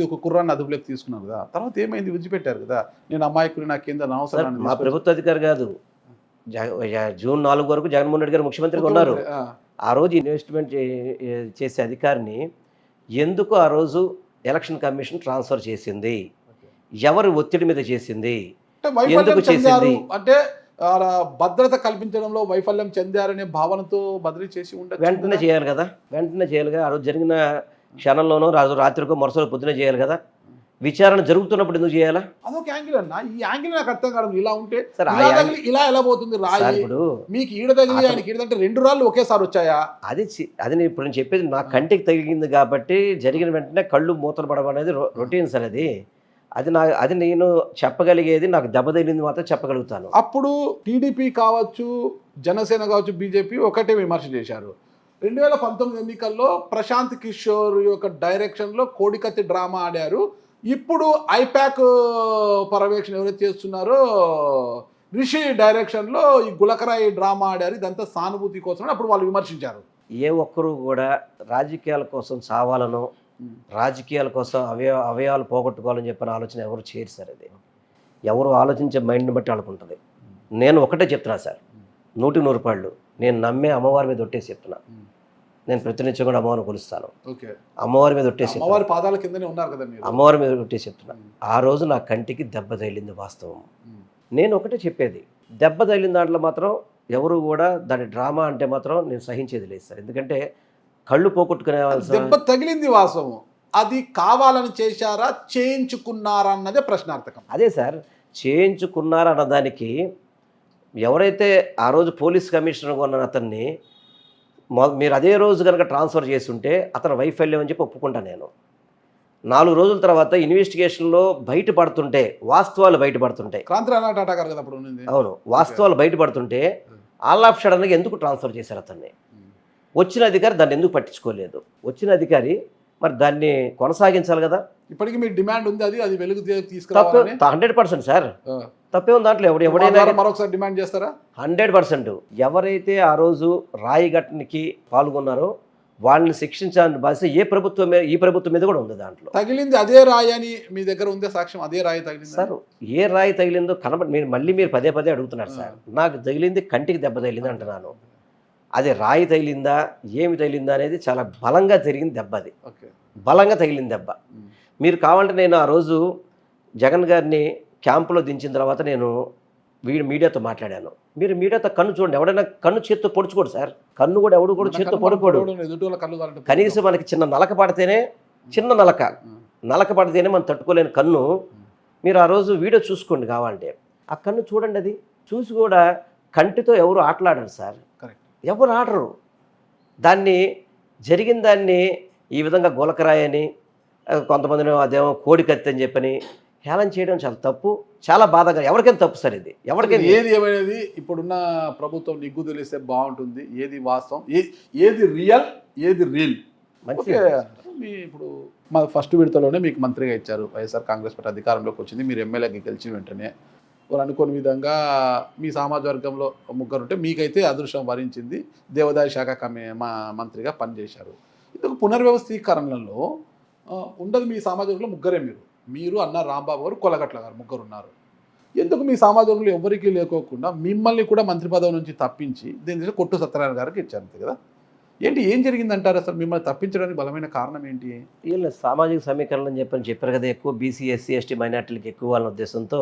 ఒక కుర్రాన్ని అదుపులోకి తీసుకున్నారు కదా, తర్వాత ఏమైంది? విడిచిపెట్టారు కదా. నేను అమాయకుని నాకు కింద అవసరం. మా ప్రభుత్వ అధికారి కాదు, జూన్ 4 వరకు జగన్మోహన్ రెడ్డి గారు ముఖ్యమంత్రిగా ఉన్నారు. ఆ రోజు ఇన్వెస్ట్మెంట్ చేసే అధికారిని ఎందుకు ఆ రోజు ఎలక్షన్ కమిషన్ ట్రాన్స్ఫర్ చేసింది? ఎవరు ఒత్తిడి మీద చేసింది? ఎందుకు చేసింది? అంటే భద్రత కల్పించడంలో వైఫల్యం చెందారనే భావనతో బదిలీ చేసి ఉండదు. వెంటనే చేయాలి కదా, ఆ రోజు జరిగిన క్షణంలోనో రాత్రికో మరుసటి పొద్దునే చేయాలి కదా. విచారణ జరుగుతున్నప్పుడు ఎందుకు చేయాలా? అదొక యాంగిల్ అన్న. ఈ యాంగిల్ నాకు అర్థం కాదు. ఇలా ఉంటే ఇలా ఎలా పోతుంది రాయి? ఇప్పుడు మీకు ఈడ తగిలి ఆయనకి ఈడంటే 2 రాళ్ళు ఒకేసారి వచ్చాయా? అది నేను ఇప్పుడు నేను చెప్పేది నా కంటికి తగిలింది కాబట్టి జరిగిన వెంటనే కళ్ళు మూతలు పడడం అనేది రొటీన్ సార్. అది నేను చెప్పగలిగేది, నాకు దెబ్బ తగిలింది మాత్రం చెప్పగలుగుతాను. అప్పుడు టీడీపీ కావచ్చు, జనసేన కావచ్చు, బీజేపీ ఒకటే విమర్శ చేశారు. 2019 ఎన్నికల్లో ప్రశాంత్ కిషోర్ యొక్క డైరెక్షన్లో కోడికత్తి డ్రామా ఆడారు. ఇప్పుడు ఐపాక్ పర్యవేక్షణ ఎవరైతే చేస్తున్నారో రిషి డైరెక్షన్లో ఈ గులకరాయి డ్రామా ఆడారు. ఇదంతా సానుభూతి కోసం అప్పుడు వాళ్ళు విమర్శించారు. ఏ ఒక్కరు కూడా రాజకీయాల కోసం చావాలనో రాజకీయాల కోసం అవయవాలు పోగొట్టుకోవాలని చెప్పిన ఆలోచన ఎవరు చేయరు సార్. అది ఎవరు ఆలోచించే మైండ్ని బట్టి అనుకుంటుంది. నేను ఒకటే చెప్తున్నా సార్, 100 రూపాయలు నేను నమ్మే అమ్మవారి మీద ఒట్టేసి చెప్తున్నా. నేను ప్రతినిత్యం కూడా అమ్మవారిని కొలుస్తాను. అమ్మవారి మీద ఒట్టేసి పాదాల కిందనే ఉన్నారు కదా మీరు. అమ్మవారి మీద ఒట్టేసి చెప్తున్నా. ఆ రోజు నా కంటికి దెబ్బ తగిలింది వాస్తవం. నేను ఒకటే చెప్పేది, దెబ్బ తగిలిన దాంట్లో మాత్రం ఎవరు కూడా దాని డ్రామా అంటే మాత్రం నేను సహించేది లేదు సార్. ఎందుకంటే కళ్ళు పోగొట్టుకునే దెబ్బ తగిలింది వాస్తవం. అది కావాలని చేశారా, చేయించుకున్నారా అన్నదే ప్రశ్నార్థకం. అదే సార్, చేయించుకున్నారా అన్నదానికి ఎవరైతే ఆ రోజు పోలీస్ కమిషనర్గా ఉన్న అతన్ని మీరు అదే రోజు కనుక ట్రాన్స్ఫర్ చేస్తుంటే అతను వైఫల్యం అని చెప్పి ఒప్పుకుంటాను నేను. 4 రోజుల తర్వాత ఇన్వెస్టిగేషన్లో బయటపడుతుంటే, వాస్తవాలు బయటపడుతుంటాయి. అవును, వాస్తవాలు బయటపడుతుంటే ఆల్ ఆఫ్ సడన్గా ఎందుకు ట్రాన్స్ఫర్ చేశారు అతన్ని? వచ్చిన అధికారి దాన్ని ఎందుకు పట్టించుకోలేదు? వచ్చిన అధికారి మరి దాన్ని కొనసాగించాలి కదా. ఇప్పటికీ మీకు డిమాండ్ ఉంది, అది వెలుగు తీసుకురావాలని. 100% సార్, తప్పే ఉంది దాంట్లో. ఎవడైనా మరొకసారి డిమాండ్ చేస్తారా? 100%. ఎవరైతే ఆ రోజు రాయి ఘటనకి పాల్గొన్నారో వాళ్ళని శిక్షించాలని బాధ్యత ఈ ప్రభుత్వం మీద కూడా ఉంది దాంట్లో. తగిలింది అదే రాయి అని మీ దగ్గర ఉందే సాక్ష్యం? అదే రాయి తగిలింది సార్, ఏ రాయి తగిలిందో మీరు పదే అడుగుతున్నారు సార్. నాకు తగిలింది కంటికి దెబ్బ తగిలింది అంటున్నాను. అది రాయి తగిలిందా ఏమి తగిలిందా అనేది చాలా బలంగా జరిగింది దెబ్బ. అది బలంగా తగిలింది దెబ్బ. మీరు కావాలంటే నేను ఆ రోజు జగన్ గారిని క్యాంపులో దించిన తర్వాత నేను మీడియాతో మాట్లాడాను. మీరు మీడియాతో కన్ను చూడండి, ఎవడైనా కన్ను చేత్తో పొడుచుకోడు సార్. కన్ను కూడా ఎవడు కూడా చేత్తో పొడుకోడు. కనీసం మనకి చిన్న నలక పడితేనే నలక పడితేనే మనం తట్టుకోలేని కన్ను. మీరు ఆ రోజు వీడియో చూసుకోండి కావాలంటే. ఆ కన్ను చూడండి, అది చూసి కూడా కంటితో ఎవరు ఆటలాడరు సార్, ఎవరు ఆడరు. జరిగిన దాన్ని ఈ విధంగా గోలకరాయని, కొంతమందిని అదేమో కోడి కత్తి అని చెప్పని హేళన చేయడం చాలా తప్పు, చాలా బాధగా. ఎవరికైనా తప్పు సార్ ఇది. ఎవరికైనా ఏది ఏమైనది ఇప్పుడున్న ప్రభుత్వం నిగ్గు తెలిస్తే బాగుంటుంది. ఏది వాస్తవం, ఏది రియల్, ఏది రీల్. ఇప్పుడు మా ఫస్ట్ విడతలోనే మీకు మంత్రిగా ఇచ్చారు. వైఎస్ఆర్ కాంగ్రెస్ పార్టీ అధికారంలోకి వచ్చింది. మీరు ఎమ్మెల్యేకి గెలిచిన వెంటనే వారు అనుకోని విధంగా మీ సామాజిక వర్గంలో ముగ్గురు ఉంటే మీకైతే అదృష్టం వరించింది. దేవాదాయ శాఖ మంత్రిగా పనిచేశారు. ఇందుకు పునర్వ్యవస్థీకరణలో ఉండదు మీ సామాజికంలో ముగ్గురే. మీరు అన్న రాంబాబు గారు, కొలగట్ల గారు, ముగ్గురు ఉన్నారు. ఎందుకు మీ సామాజికంలో ఎవరికీ లేకోకుండా మిమ్మల్ని కూడా మంత్రి పదవి నుంచి తప్పించి దీని కొట్టు సత్యనారాయణ గారికి ఇచ్చారు అంతే కదా? ఏం జరిగిందంటారు అసలు? మిమ్మల్ని తప్పించడానికి బలమైన కారణం ఏంటి? వీళ్ళు సామాజిక సమీకరణ అని చెప్పారు కదా, ఎక్కువ బీసీ ఎస్సీ ఎస్టీ మైనార్టీలకు ఎక్కువ వాళ్ళ ఉద్దేశంతో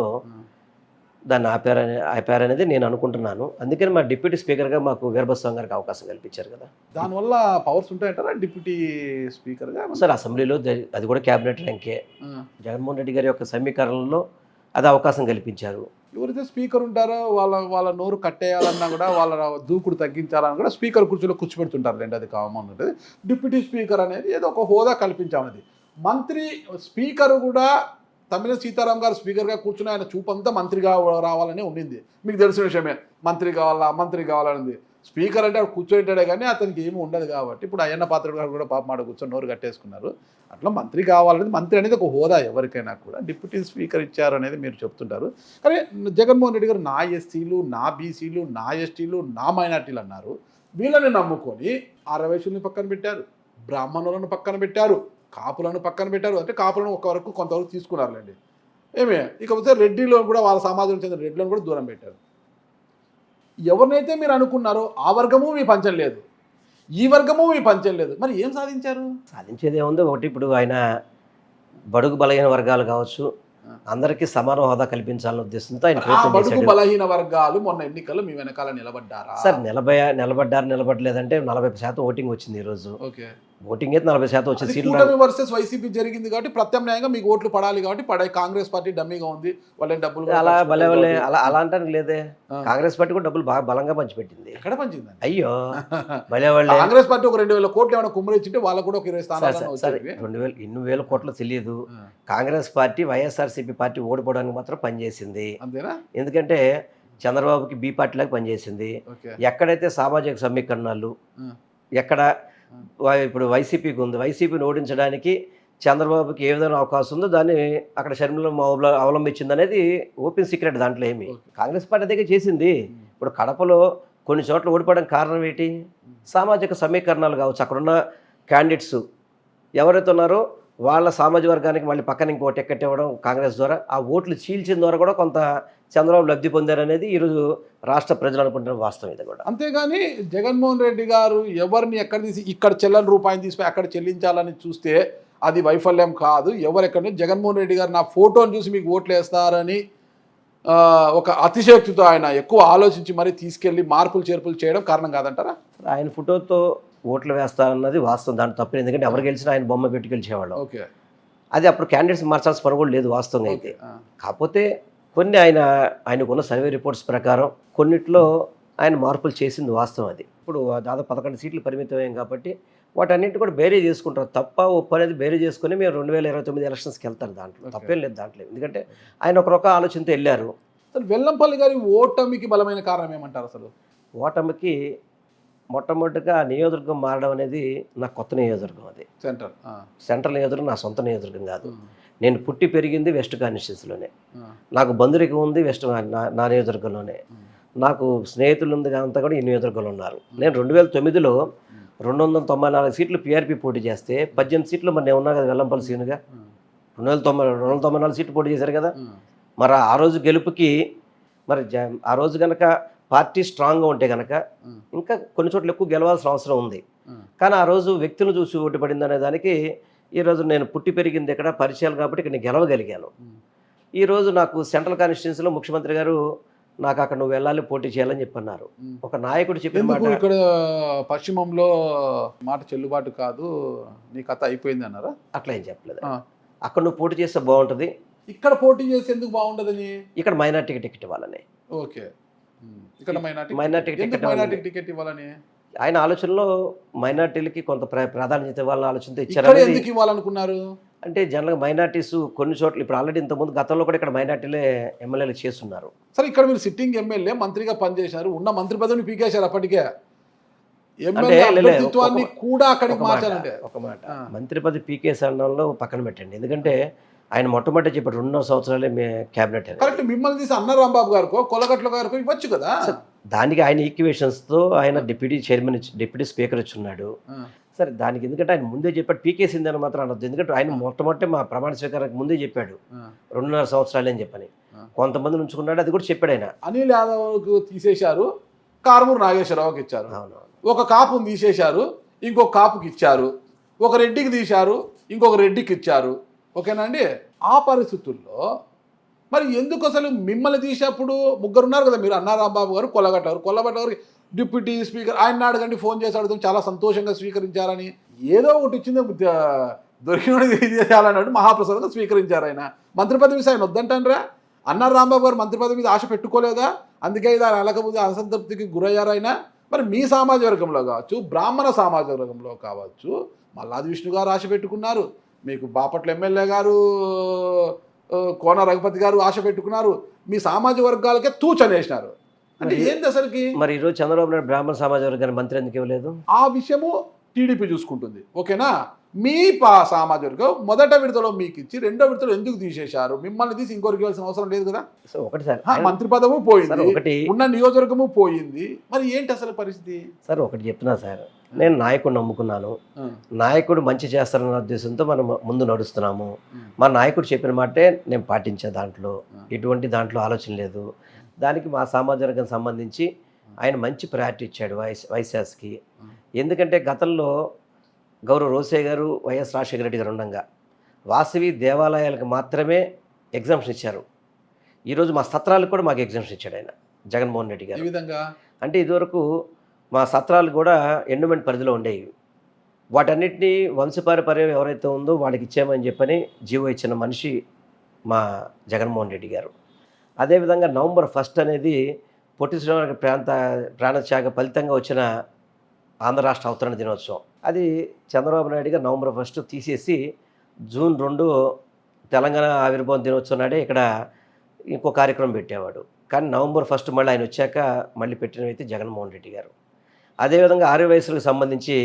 దాన్ని ఆపారనేది నేను అనుకుంటున్నాను. అందుకని మా డిప్యూటీ స్పీకర్గా మాకు వీరభద్రస్వామి గారికి అవకాశం కల్పించారు కదా. దానివల్ల పవర్స్ ఉంటాయంటారా డిప్యూటీ స్పీకర్గా? సార్, అసెంబ్లీలో అది కూడా క్యాబినెట్ ర్యాంకే. జగన్మోహన్ రెడ్డి గారి యొక్క సమీకరణలో అది అవకాశం కల్పించారు. ఎవరైతే స్పీకర్ ఉంటారో వాళ్ళ నోరు కట్టేయాలన్నా కూడా, వాళ్ళ దూకుడు తగ్గించాలన్నా కూడా స్పీకర్ కుర్చీలో కూర్చోబెడుతుంటారు. అది కామన్ ఉంటుంది. డిప్యూటీ స్పీకర్ అనేది ఏదో ఒక హోదా కల్పించామన్నది. మంత్రి స్పీకర్ కూడా తమ్మిన సీతారాం గారు స్పీకర్గా కూర్చుని ఆయన చూపంతా మంత్రిగా రావాలని ఉండింది. మీకు తెలిసిన విషయమే, మంత్రి కావాలనేది. స్పీకర్ అంటే కూర్చోంటాడే కానీ అతనికి ఏమి ఉండదు. కాబట్టి ఇప్పుడు అయ్యన్న పాత్రుడు గారు కూడా పాప మాట కూర్చొని నోరు కట్టేసుకున్నారు. అట్లా మంత్రి కావాలనేది, మంత్రి అనేది ఒక హోదా ఎవరికైనా కూడా. డిప్యూటీ స్పీకర్ ఇచ్చారు అనేది మీరు చెప్తుంటారు. కానీ జగన్మోహన్ రెడ్డి గారు నా ఎస్సీలు, నా బీసీలు, నా ఎస్టీలు, నా మైనార్టీలు అన్నారు. వీళ్ళని నమ్ముకొని ఆర్యవైశ్యుల్ని పక్కన పెట్టారు, బ్రాహ్మణులను పక్కన పెట్టారు, కాపులను పక్కన పెట్టారు. అంటే కాపులను కొంతవరకు తీసుకున్నారులేండి. ఇకపోతే రెడ్డిలో కూడా వాళ్ళ సమాజంలో చెందిన రెడ్డిలను కూడా దూరం పెట్టారు. ఎవరినైతే మీరు అనుకున్నారో ఆ వర్గము మీ పంచం లేదు, ఈ వర్గము మీ పంచం లేదు. మరి ఏం సాధించారు? సాధించేది ఏముంది? ఒకటి, ఇప్పుడు ఆయన బడుగు బలహీన వర్గాలు కావచ్చు, అందరికీ సమాన హోదా కల్పించాలనే ఉద్దేశంతో ఆయన బడుగు బలహీన వర్గాలు మొన్న ఎన్నికల్లో మీ వెనకాల నిలబడ్డారా? సార్, నిలబడలేదంటే 40% ఓటింగ్ వచ్చింది ఈరోజు. ఓటింగ్ అయితే 40% వచ్చింది. కూటమి వర్సెస్ వైసీపీ జరిగింది కాబట్టి ప్రత్యామ్నాయంగా మీకు ఓట్లు పడాలి కాబట్టి కాంగ్రెస్ పార్టీ డమ్మీగా ఉంది. వాళ్ళని డబ్బులు అలా అంటానికి లేదే. కాంగ్రెస్ పార్టీ కూడా డబ్బులు బాగా బలంగా పంచిపెట్టింది. ఎక్కడ పంచింది? అయ్యో, భలేవాళ్ళే. కాంగ్రెస్ పార్టీ ఒక 2000 కోట్లు ఏమైనా కుమ్మరించింటే వాళ్ళకు కూడా ఒక 20 స్థానాలు. 2,000 కోట్లు తెలియదు. కాంగ్రెస్ పార్టీ వైఎస్ఆర్సీపీ పార్టీ ఓడిపోవడానికి మాత్రం పనిచేసింది. అంతేనా? ఎందుకంటే చంద్రబాబుకి బి పార్టీలాగా పనిచేసింది. ఎక్కడైతే సామాజిక సమీకరణాలు, ఎక్కడ ఇప్పుడు వైసీపీకి ఉంది, వైసీపీని ఓడించడానికి చంద్రబాబుకి ఏ విధంగా అవకాశం ఉందో దాన్ని అక్కడ షర్మిల అవలంబించింది అనేది ఓపెన్ సీక్రెట్. దాంట్లో ఏమి కాంగ్రెస్ పార్టీ దగ్గర చేసింది. ఇప్పుడు కడపలో కొన్ని చోట్ల ఓడిపోవడానికి కారణం ఏంటి? సామాజిక సమీకరణాలు కావచ్చు. అక్కడున్న క్యాండిడేట్స్ ఎవరైతే ఉన్నారో వాళ్ళ సామాజిక వర్గానికి మళ్ళీ పక్కన ఇంకో టికెట్ ఇవ్వడం కాంగ్రెస్ ద్వారా, ఆ ఓట్లు చీల్చిన ద్వారా కూడా కొంత చంద్రబాబు లబ్ధి పొందారనేది ఈరోజు రాష్ట్ర ప్రజలు అనుకుంటున్న వాస్తవం ఇది కూడా. అంతేగాని జగన్మోహన్ రెడ్డి గారు ఎవరిని ఎక్కడ తీసి ఇక్కడ చెల్లని రూపాయిని తీసిపోయి అక్కడ చెల్లించాలని చూస్తే అది వైఫల్యం కాదు. ఎవరెక్కడ జగన్మోహన్ రెడ్డి గారు నా ఫోటోని చూసి మీకు ఓట్లు వేస్తారని ఒక అతిశయోక్తితో ఆయన ఎక్కువ ఆలోచించి మరీ తీసుకెళ్లి మార్పులు చేర్పులు చేయడం కారణం కాదంటారా? ఆయన ఫోటోతో ఓట్లు వేస్తారన్నది వాస్తవం, దాంట్లో తప్పలేదు. ఎందుకంటే ఎవరు గెలిచినా ఆయన బొమ్మ పెట్టి గెలిచేవాళ్ళు. అది అప్పుడు క్యాండిడేట్స్ మార్చాల్సిన పని కూడా లేదు వాస్తవంగా అయితే. కాకపోతే కొన్ని ఆయనకున్న సర్వే రిపోర్ట్స్ ప్రకారం కొన్నిట్లో ఆయన మార్పులు చేసింది వాస్తవం. అది ఇప్పుడు దాదాపు 11 సీట్లు పరిమితమయ్యాం కాబట్టి వాటన్నింటి కూడా బేరీ చేసుకుంటారు. తప్ప ఒప్పు అనేది బేరీ చేసుకుని మేము 2029 ఎలక్షన్స్కి వెళ్తారు. దాంట్లో తప్పేం లేదు దాంట్లో. ఎందుకంటే ఆయన ఒక ఆలోచనతో వెళ్ళారు. వెల్లంపల్లి గారి ఓటమికి బలమైన కారణం ఏమంటారు? అసలు ఓటమికి మొట్టమొదటిగా నియోజకవర్గం మారడం అనేది నా కొత్త నియోజకవర్గం. అది సెంట్రల్ నియోజకవర్గం, నా సొంత నియోజకవర్గం కాదు. నేను పుట్టి పెరిగింది వెస్ట్ కాన్స్టిట్యూన్సీలోనే. నాకు బంధురికం ఉంది వెస్ట్ నా నియోజకవర్గంలోనే. నాకు స్నేహితులు ఉంది అంతా కూడా ఈ నియోజకవర్గంలో ఉన్నారు. నేను 2009లో 294 సీట్లు పీఆర్పీ పోటీ చేస్తే 18 సీట్లు మరి నేను ఉన్నా కదా వెల్లంపల్లి సీనుగా. 294 సీట్లు పోటీ చేశారు కదా. మరి ఆ రోజు గెలుపుకి మరి ఆ రోజు కనుక పార్టీ స్ట్రాంగ్గా ఉంటే కనుక ఇంకా కొన్ని చోట్ల ఎక్కువ గెలవాల్సిన అవసరం ఉంది. కానీ ఆ రోజు వ్యక్తులు చూసి ఓటు పడింది అనే దానికి ఈరోజు నేను పుట్టి పెరిగింది ఇక్కడ పరిచయాలు కాబట్టి ఇక్కడ నేను గెలవగలిగాను. ఈరోజు నాకు సెంట్రల్ కాన్స్టిట్యున్సీలో ముఖ్యమంత్రి గారు నాకు అక్కడ నువ్వు వెళ్ళాలి పోటీ చేయాలని చెప్పన్నారు. ఒక నాయకుడు చెప్పిన మాట. ఇక్కడ పశ్చిమంలో మాట చెల్లుబాటు కాదు, నీ కథ అయిపోయింది అన్నారా? అట్లా ఏం చెప్పలేదు. అక్కడ నువ్వు పోటీ చేస్తే బాగుంటుంది, ఇక్కడ పోటీ చేస్తే ఎందుకు బాగుంటుందని, ఇక్కడ మైనార్టీకి టికెట్ ఇవ్వాలని. ఓకే, ఇక్కడ మైనార్టీకి టికెట్ ఇవ్వాలని ఆయన ఆలోచనలో మైనార్టీలకి కొంత ప్రాధాన్యత ఇవ్వాలని ఆలోచనతో ఇక్కడ ఇచ్చారు. ఎందుకు ఇవ్వాలనుకున్నారు అంటే జనరల్గా మైనార్టీస్ కొన్ని చోట్ల ఇప్పుడు ఆల్రెడీ ఇంతకుముందు గతంలో కూడా ఇక్కడ మైనార్టీలే ఎమ్మెల్యేలు చేస్తున్నారు. సరే, ఇక్కడ మీరు సిట్టింగ్ ఎమ్మెల్యే మంత్రిగా పనిచేశారు, ఉన్న మంత్రి పదవిని పీకేశారు. అప్పటికే ఎమ్మెల్యే అభ్యర్థిత్వాన్ని కూడా అక్కడికి మార్చారంటే ఒక మాట మంత్రి పదవి పీకేస్ అనడంలో పక్కన పెట్టండి. ఎందుకంటే ఆయన మొట్టమొదటి చెప్పాడు 2.5 సంవత్సరాలే క్యాబినెట్. కరెక్ట్, మిమ్మల్ని తీసి అన్న రాంబాబు గారికో కొలగట్ల గారికో ఇవ్వచ్చు కదా. దానికి ఆయన ఈక్వేషన్స్తో ఆయన డిప్యూటీ చైర్మన్ డిప్యూటీ స్పీకర్ వచ్చి ఉన్నాడు. సరే, దానికి ఎందుకంటే ఆయన ముందే చెప్పాడు పీకేసింది అని మాత్రం అనొద్దు. ఎందుకంటే ఆయన మొట్టమొదటి మా ప్రమాణ స్వీకారానికి ముందే చెప్పాడు 2.5 సంవత్సరాలు అని చెప్పని. కొంతమంది ఉంచుకున్నాడు, అది కూడా చెప్పాడు ఆయన. అనిల్ యాదవ్కు తీసేశారు, కారుమూరు నాగేశ్వరరావుకి ఇచ్చారు. ఒక కాపుని తీసేశారు, ఇంకొక కాపుకి ఇచ్చారు. ఒక రెడ్డికి తీశారు, ఇంకొక రెడ్డికి ఇచ్చారు. ఓకేనా అండి? ఆ పరిస్థితుల్లో మరి ఎందుకు అసలు మిమ్మల్ని తీసేప్పుడు ముగ్గురు ఉన్నారు కదా, మీరు అన్నా రాంబాబు గారు, కొల్లగట్ట గారు డిప్యూటీ స్పీకర్, ఆయన అడగండి, ఫోన్ చేసి అడుగుతాం, చాలా సంతోషంగా స్వీకరించారని. ఏదో ఒకటి ఇచ్చింది దొరికిన చేయాలన్నాడు, మహాప్రసాదంగా స్వీకరించారు. ఆయన మంత్రి పదవి ఆయన వద్దంటారా? అన్నా రాంబాబు గారు మంత్రి పదవి మీద ఆశ పెట్టుకోలేదా? అందుకే ఇది అలకపోతే అసంతృప్తికి గురయ్యారు ఆయన. మరి మీ సామాజిక వర్గంలో కావచ్చు, బ్రాహ్మణ సామాజిక వర్గంలో కావచ్చు, మల్లాది విష్ణు గారు ఆశ పెట్టుకున్నారు, మీకు బాపట్ల ఎమ్మెల్యే గారు కోన రఘుపతి గారు ఆశ పెట్టుకున్నారు, మీ సామాజిక వర్గాలకే తూచనేసినారు. అంటే ఏంది అసలుకి? మరి ఈరోజు చంద్రబాబు నాయుడు బ్రాహ్మణ సామాజిక వర్గాన్ని మంత్రి ఎందుకు ఇవ్వలేదు? ఆ విషయము టీడీపీ చూసుకుంటుంది. ఓకేనా? మీ సామాజిక వర్గం మొదట విడతలో మీకు ఇచ్చి రెండో విడతలో ఎందుకు తీసేశారు? మిమ్మల్ని తీసి ఇంకొకరికి ఇవ్వాల్సిన అవసరం లేదు కదా. సో ఒకటి సార్, మంత్రి పదవి పోయింది, ఒకటి ఉన్న నియోజకవర్గము పోయింది, మరి ఏంటి అసలు పరిస్థితి? సార్ ఒకటి చెప్తున్నా సార్, నేను నాయకుడు నమ్ముకున్నాను, నాయకుడు మంచి చేస్తారన్న ఉద్దేశంతో మనం ముందు నడుస్తున్నాము. మా నాయకుడు చెప్పిన మాటే నేను పాటించే దాంట్లో ఎటువంటి దాంట్లో ఆలోచన లేదు. దానికి మా సామాజిక వర్గం సంబంధించి ఆయన మంచి ప్రయారిటీ ఇచ్చాడు వైశాస్కి. ఎందుకంటే గతంలో గౌరవ రోసయ్య గారు, వైఎస్ రాజశేఖర రెడ్డి గారు ఉండగా వాసవి దేవాలయాలకు మాత్రమే ఎగ్జామ్షన్ ఇచ్చారు. ఈరోజు మా సత్రాలకు కూడా మాకు ఎగ్జామ్షన్ ఇచ్చాడు ఆయన జగన్మోహన్ రెడ్డి గారు. ఈ విధంగా అంటే ఇదివరకు మా సత్రాలు కూడా ఎండోమెంట్ పరిధిలో ఉండేవి. వాటన్నిటినీ వంశపారపర్యం ఎవరైతే ఉందో వాళ్ళకి ఇచ్చామని చెప్పని జీవో ఇచ్చిన మనిషి మా జగన్మోహన్ రెడ్డి గారు. అదేవిధంగా నవంబర్ 1 అనేది పొట్టి శ్రీరాములు ప్రాణత్యాగ ఫలితంగా వచ్చిన ఆంధ్ర రాష్ట్ర అవతరణ దినోత్సవం. అది చంద్రబాబు నాయుడు గారు నవంబర్ 1 తీసేసి జూన్ 2 తెలంగాణ ఆవిర్భావం దినోత్సవం నాడే ఇక్కడ ఇంకో కార్యక్రమం పెట్టేవాడు. కానీ నవంబర్ 1 మళ్ళీ ఆయన వచ్చాక మళ్ళీ పెట్టినవైతే జగన్మోహన్ రెడ్డి గారు. అదేవిధంగా 6 వయసులకు సంబంధించి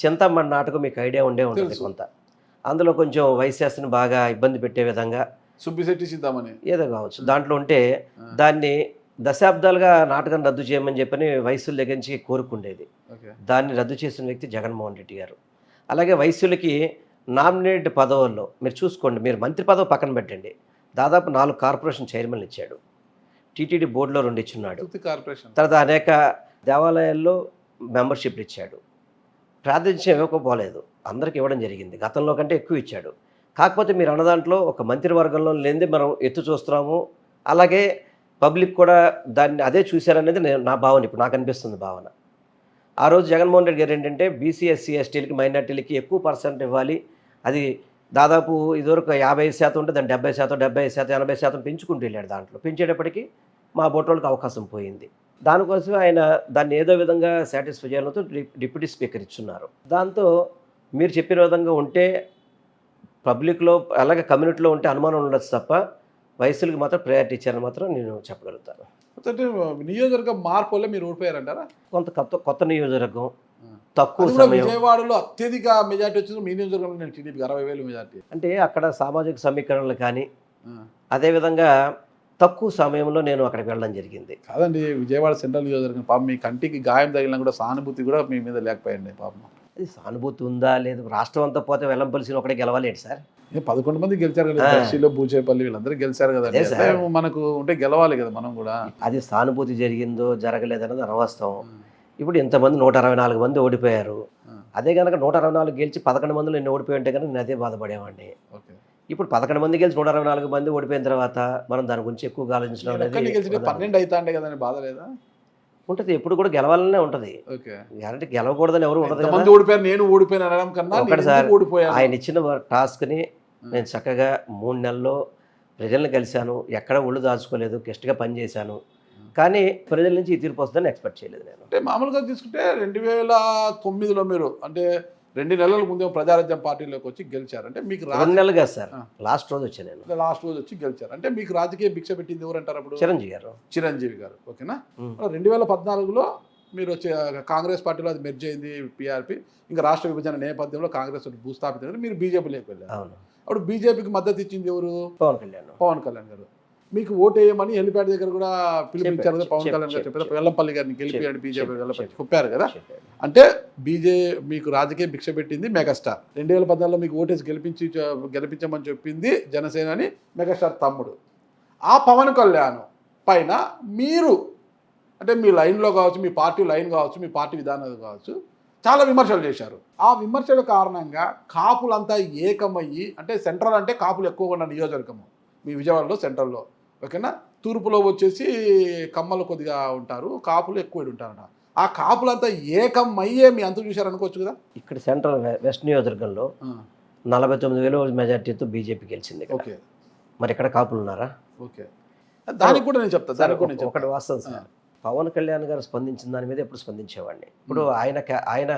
చింతమ్మడి నాటకం మీకు ఐడియా ఉంటుంది కొంత. అందులో కొంచెం వైశాస్ని బాగా ఇబ్బంది పెట్టే విధంగా సుబ్బిశెట్టి చింతామణి ఏదో కావచ్చు దాంట్లో ఉంటే దాన్ని దశాబ్దాలుగా నాటకం రద్దు చేయమని చెప్పని వయసుల దగ్గర నుంచి కోరుకుండేది. దాన్ని రద్దు చేసిన వ్యక్తి జగన్మోహన్ రెడ్డి గారు. అలాగే వయసులకి నామినేట్ పదవుల్లో మీరు చూసుకోండి, మీరు మంత్రి పదవి పక్కన పెట్టండి, దాదాపు 4 కార్పొరేషన్ చైర్మన్లు ఇచ్చాడు. టీటీడీ బోర్డులో 2 ఇచ్చున్నాడు. తర్వాత అనేక దేవాలయాల్లో మెంబర్షిప్లు ఇచ్చాడు. ప్రాతినిధ్యం ఇవ్వకపోలేదు, అందరికి ఇవ్వడం జరిగింది. గతంలో కంటే ఎక్కువ ఇచ్చాడు. కాకపోతే మీరు అన్న దాంట్లో ఒక మంత్రివర్గంలో లేనిది మనం ఎత్తు చూస్తున్నాము. అలాగే పబ్లిక్ కూడా దాన్ని అదే చూశారనేది నా భావన, ఇప్పుడు నాకు అనిపిస్తుంది భావన. ఆ రోజు జగన్మోహన్ రెడ్డి గారు ఏంటంటే బీసీ ఎస్సీ ఎస్టీలకి మైనార్టీలకి ఎక్కువ % ఇవ్వాలి, అది దాదాపు ఇదివరకు 50% ఉంటే దాన్ని 70%, 75%, 80% పెంచుకుంటూ వెళ్ళాడు. దాంట్లో పెంచేటప్పటికి మా బోటోళ్ళకి అవకాశం పోయింది. దానికోసం ఆయన దాన్ని ఏదో విధంగా సాటిస్ఫై చేయాలతో డిప్యూటీ స్పీకర్ ఇచ్చున్నారు. దాంతో మీరు చెప్పిన విధంగా ఉంటే పబ్లిక్లో అలాగే కమ్యూనిటీలో ఉంటే అనుమానం ఉండొచ్చు తప్ప వయసులకు మాత్రం ప్రయారిటీ ఇచ్చారని మాత్రం నేను చెప్పగలుగుతాను. నియోజకవర్గ మార్పు వల్ల మీరు ఓడిపోయారంటారా? కొంత కొత్త నియోజకవర్గం, తక్కువ సమయం. విజయవాడలో అత్యధిక మెజార్టీ వచ్చింది మీ నియోజకవర్గంలో, టీడీపీకి 60,000 మెజార్టీ. అంటే అక్కడ సామాజిక సమీకరణలు కానీ, అదేవిధంగా తక్కువ సమయంలో నేను అక్కడికి వెళ్ళడం జరిగింది. కాదండి, విజయవాడ సెంట్రల్ నియోజకవర్గం పాపం మీ కంటికి గాయం తగిలినా కూడా సానుభూతి కూడా మీ మీద లేకపోయింది పాపం. అది సానుభూతి ఉందా లేదు, రాష్ట్రం అంతా పోతే వెల్లంపల్లిని ఒకటే గెలవాలేంటి సార్? 11 మంది గెలిచారు కదా, దర్శిలో బూచేపల్లి వీళ్ళందరూ గెలిచారు కదా, మనకు ఉంటే గెలవాలి కదా మనం కూడా. అది సానుభూతి జరిగిందో జరగలేదన్నది అనవాస్తవం. ఇప్పుడు ఇంతమంది 164 మంది ఓడిపోయారు. అదే కనుక 164 గెలిచి 11 మందిలో నేను ఓడిపోయి ఉంటే కనుక నేను అదే బాధపడేవాడిని. ఇప్పుడు 11 మంది గెలిచి 164 మంది ఓడిపోయిన తర్వాత మనం దాని గురించి ఎక్కువగా ఆలోచించడం అనేది 12 అవుతాండే కదండి, బాధ లేదా? ఉంటుంది, ఎప్పుడు కూడా గెలవాలనే ఉంటుంది. గ్యారంటీ గెలవకూడదని ఎవరు ఉండదు. ఓడిపోయారు, నేను ఓడిపోయాను అనడం కన్నా ఒకటిసారి ఆయన ఇచ్చిన టాస్క్ని నేను చక్కగా 3 నెలల్లో ప్రజలను కలిశాను, ఎక్కడ ఒళ్ళు దాచుకోలేదు, గెస్ట్గా పనిచేశాను. కానీ ప్రజల నుంచి ఈ తీర్పు వస్తుందని ఎక్స్పెక్ట్ చేయలేదు నేను. అంటే మామూలుగా తీసుకుంటే 2009లో మీరు అంటే 2 నెలల ముందే ప్రజారాజ్యం పార్టీలోకి వచ్చి గెలిచారు. అంటే మీకు 2 నెలలు కాదు సార్, లాస్ట్ రోజు వచ్చాను నేను. లాస్ట్ రోజు వచ్చి గెలిచారు. అంటే మీకు రాజకీయ భిక్ష పెట్టింది ఎవరు అంటారు అప్పుడు? చిరంజీవి గారు. ఓకేనా. 2014లో మీరు వచ్చే కాంగ్రెస్ పార్టీలో అది మెర్జ్ అయింది, పిఆర్పి. ఇంకా రాష్ట్ర విభజన నేపథ్యంలో కాంగ్రెస్ భూస్థాపితం, మీరు బీజేపీలోకి వెళ్ళారు. అప్పుడు బీజేపీకి మద్దతు ఇచ్చింది ఎవరు? పవన్ కళ్యాణ్ గారు. మీకు ఓటు వేయమని హెలిప్యాడ్ దగ్గర కూడా పిలిపించారు కదా పవన్ కళ్యాణ్ గారు, చెప్పారు వెల్లంపల్లి గారిని గెలిపియండి బీజేపీ వెళ్ళపల్లి చెప్పారు కదా. అంటే మీకు రాజకీయ భిక్ష పెట్టింది మెగాస్టార్. 2014లో మీకు ఓటేసి గెలిపించమని చెప్పింది జనసేన అని మెగాస్టార్ తమ్ముడు. ఆ పవన్ కళ్యాణ్ పైన మీరు అంటే మీ లైన్లో కావచ్చు, మీ పార్టీ లైన్ కావచ్చు, మీ పార్టీ విధానాలు కావచ్చు, చాలా విమర్శలు చేశారు. ఆ విమర్శల కారణంగా కాపులంతా ఏకమయ్యి, అంటే సెంట్రల్ అంటే కాపులు ఎక్కువగా ఉన్న నియోజకవర్గము మీ విజయవాడలో సెంట్రల్లో. ఓకేనా. తూర్పులో వచ్చేసి కమ్మలు కొద్దిగా ఉంటారు, కాపులు ఎక్కువ ఉంటారట. ఆ కాపులంతా ఏకమయ్యే మీ అంత చూశారు అనుకోవచ్చు కదా. ఇక్కడ సెంట్రల్ వెస్ట్ నియోజకవర్గంలో 49,000 మెజార్టీతో బీజేపీ గెలిచింది. ఓకే, మరి ఇక్కడ కాపులు ఉన్నారా? ఓకే, దానికి కూడా నేను చెప్తాను. దానికి కూడా నేను ఒకటి వాస్తవం సార్, పవన్ కళ్యాణ్ గారు స్పందించిన దాని మీద ఎప్పుడు స్పందించేవాడిని. ఇప్పుడు ఆయన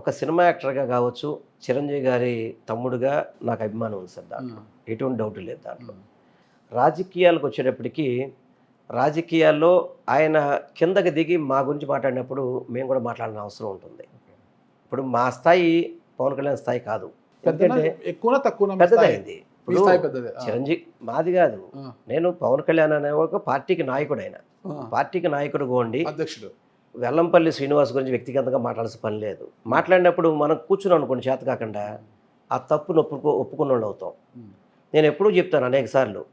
ఒక సినిమా యాక్టర్గా కావచ్చు, చిరంజీవి గారి తమ్ముడుగా నాకు అభిమానం ఉంది సార్, దాంట్లో ఎటువంటి డౌట్ లేదు. దాంట్లో రాజకీయాలకు వచ్చేటప్పటికి రాజకీయాల్లో ఆయన కిందకి దిగి మా గురించి మాట్లాడినప్పుడు మేము కూడా మాట్లాడాల్సిన అవసరం ఉంటుంది. ఇప్పుడు మా స్థాయి పవన్ కళ్యాణ్ స్థాయి కాదు, ఎందుకంటే పెద్దదైంది. చిరంజీవి మాది కాదు, నేను పవన్ కళ్యాణ్ అనే ఒక పార్టీకి నాయకుడు. ఆయన పార్టీకి నాయకుడు గోండి అధ్యక్షుడు. వెల్లంపల్లి శ్రీనివాస్ గురించి వ్యక్తిగతంగా మాట్లాడాల్సిన పని లేదు. మాట్లాడినప్పుడు మనం కూర్చుని అనుకోండి చేత కాకుండా ఆ తప్పును ఒప్పుకున్న వాళ్ళు అవుతాం. నేను ఎప్పుడూ చెప్తాను అనేక సార్లు,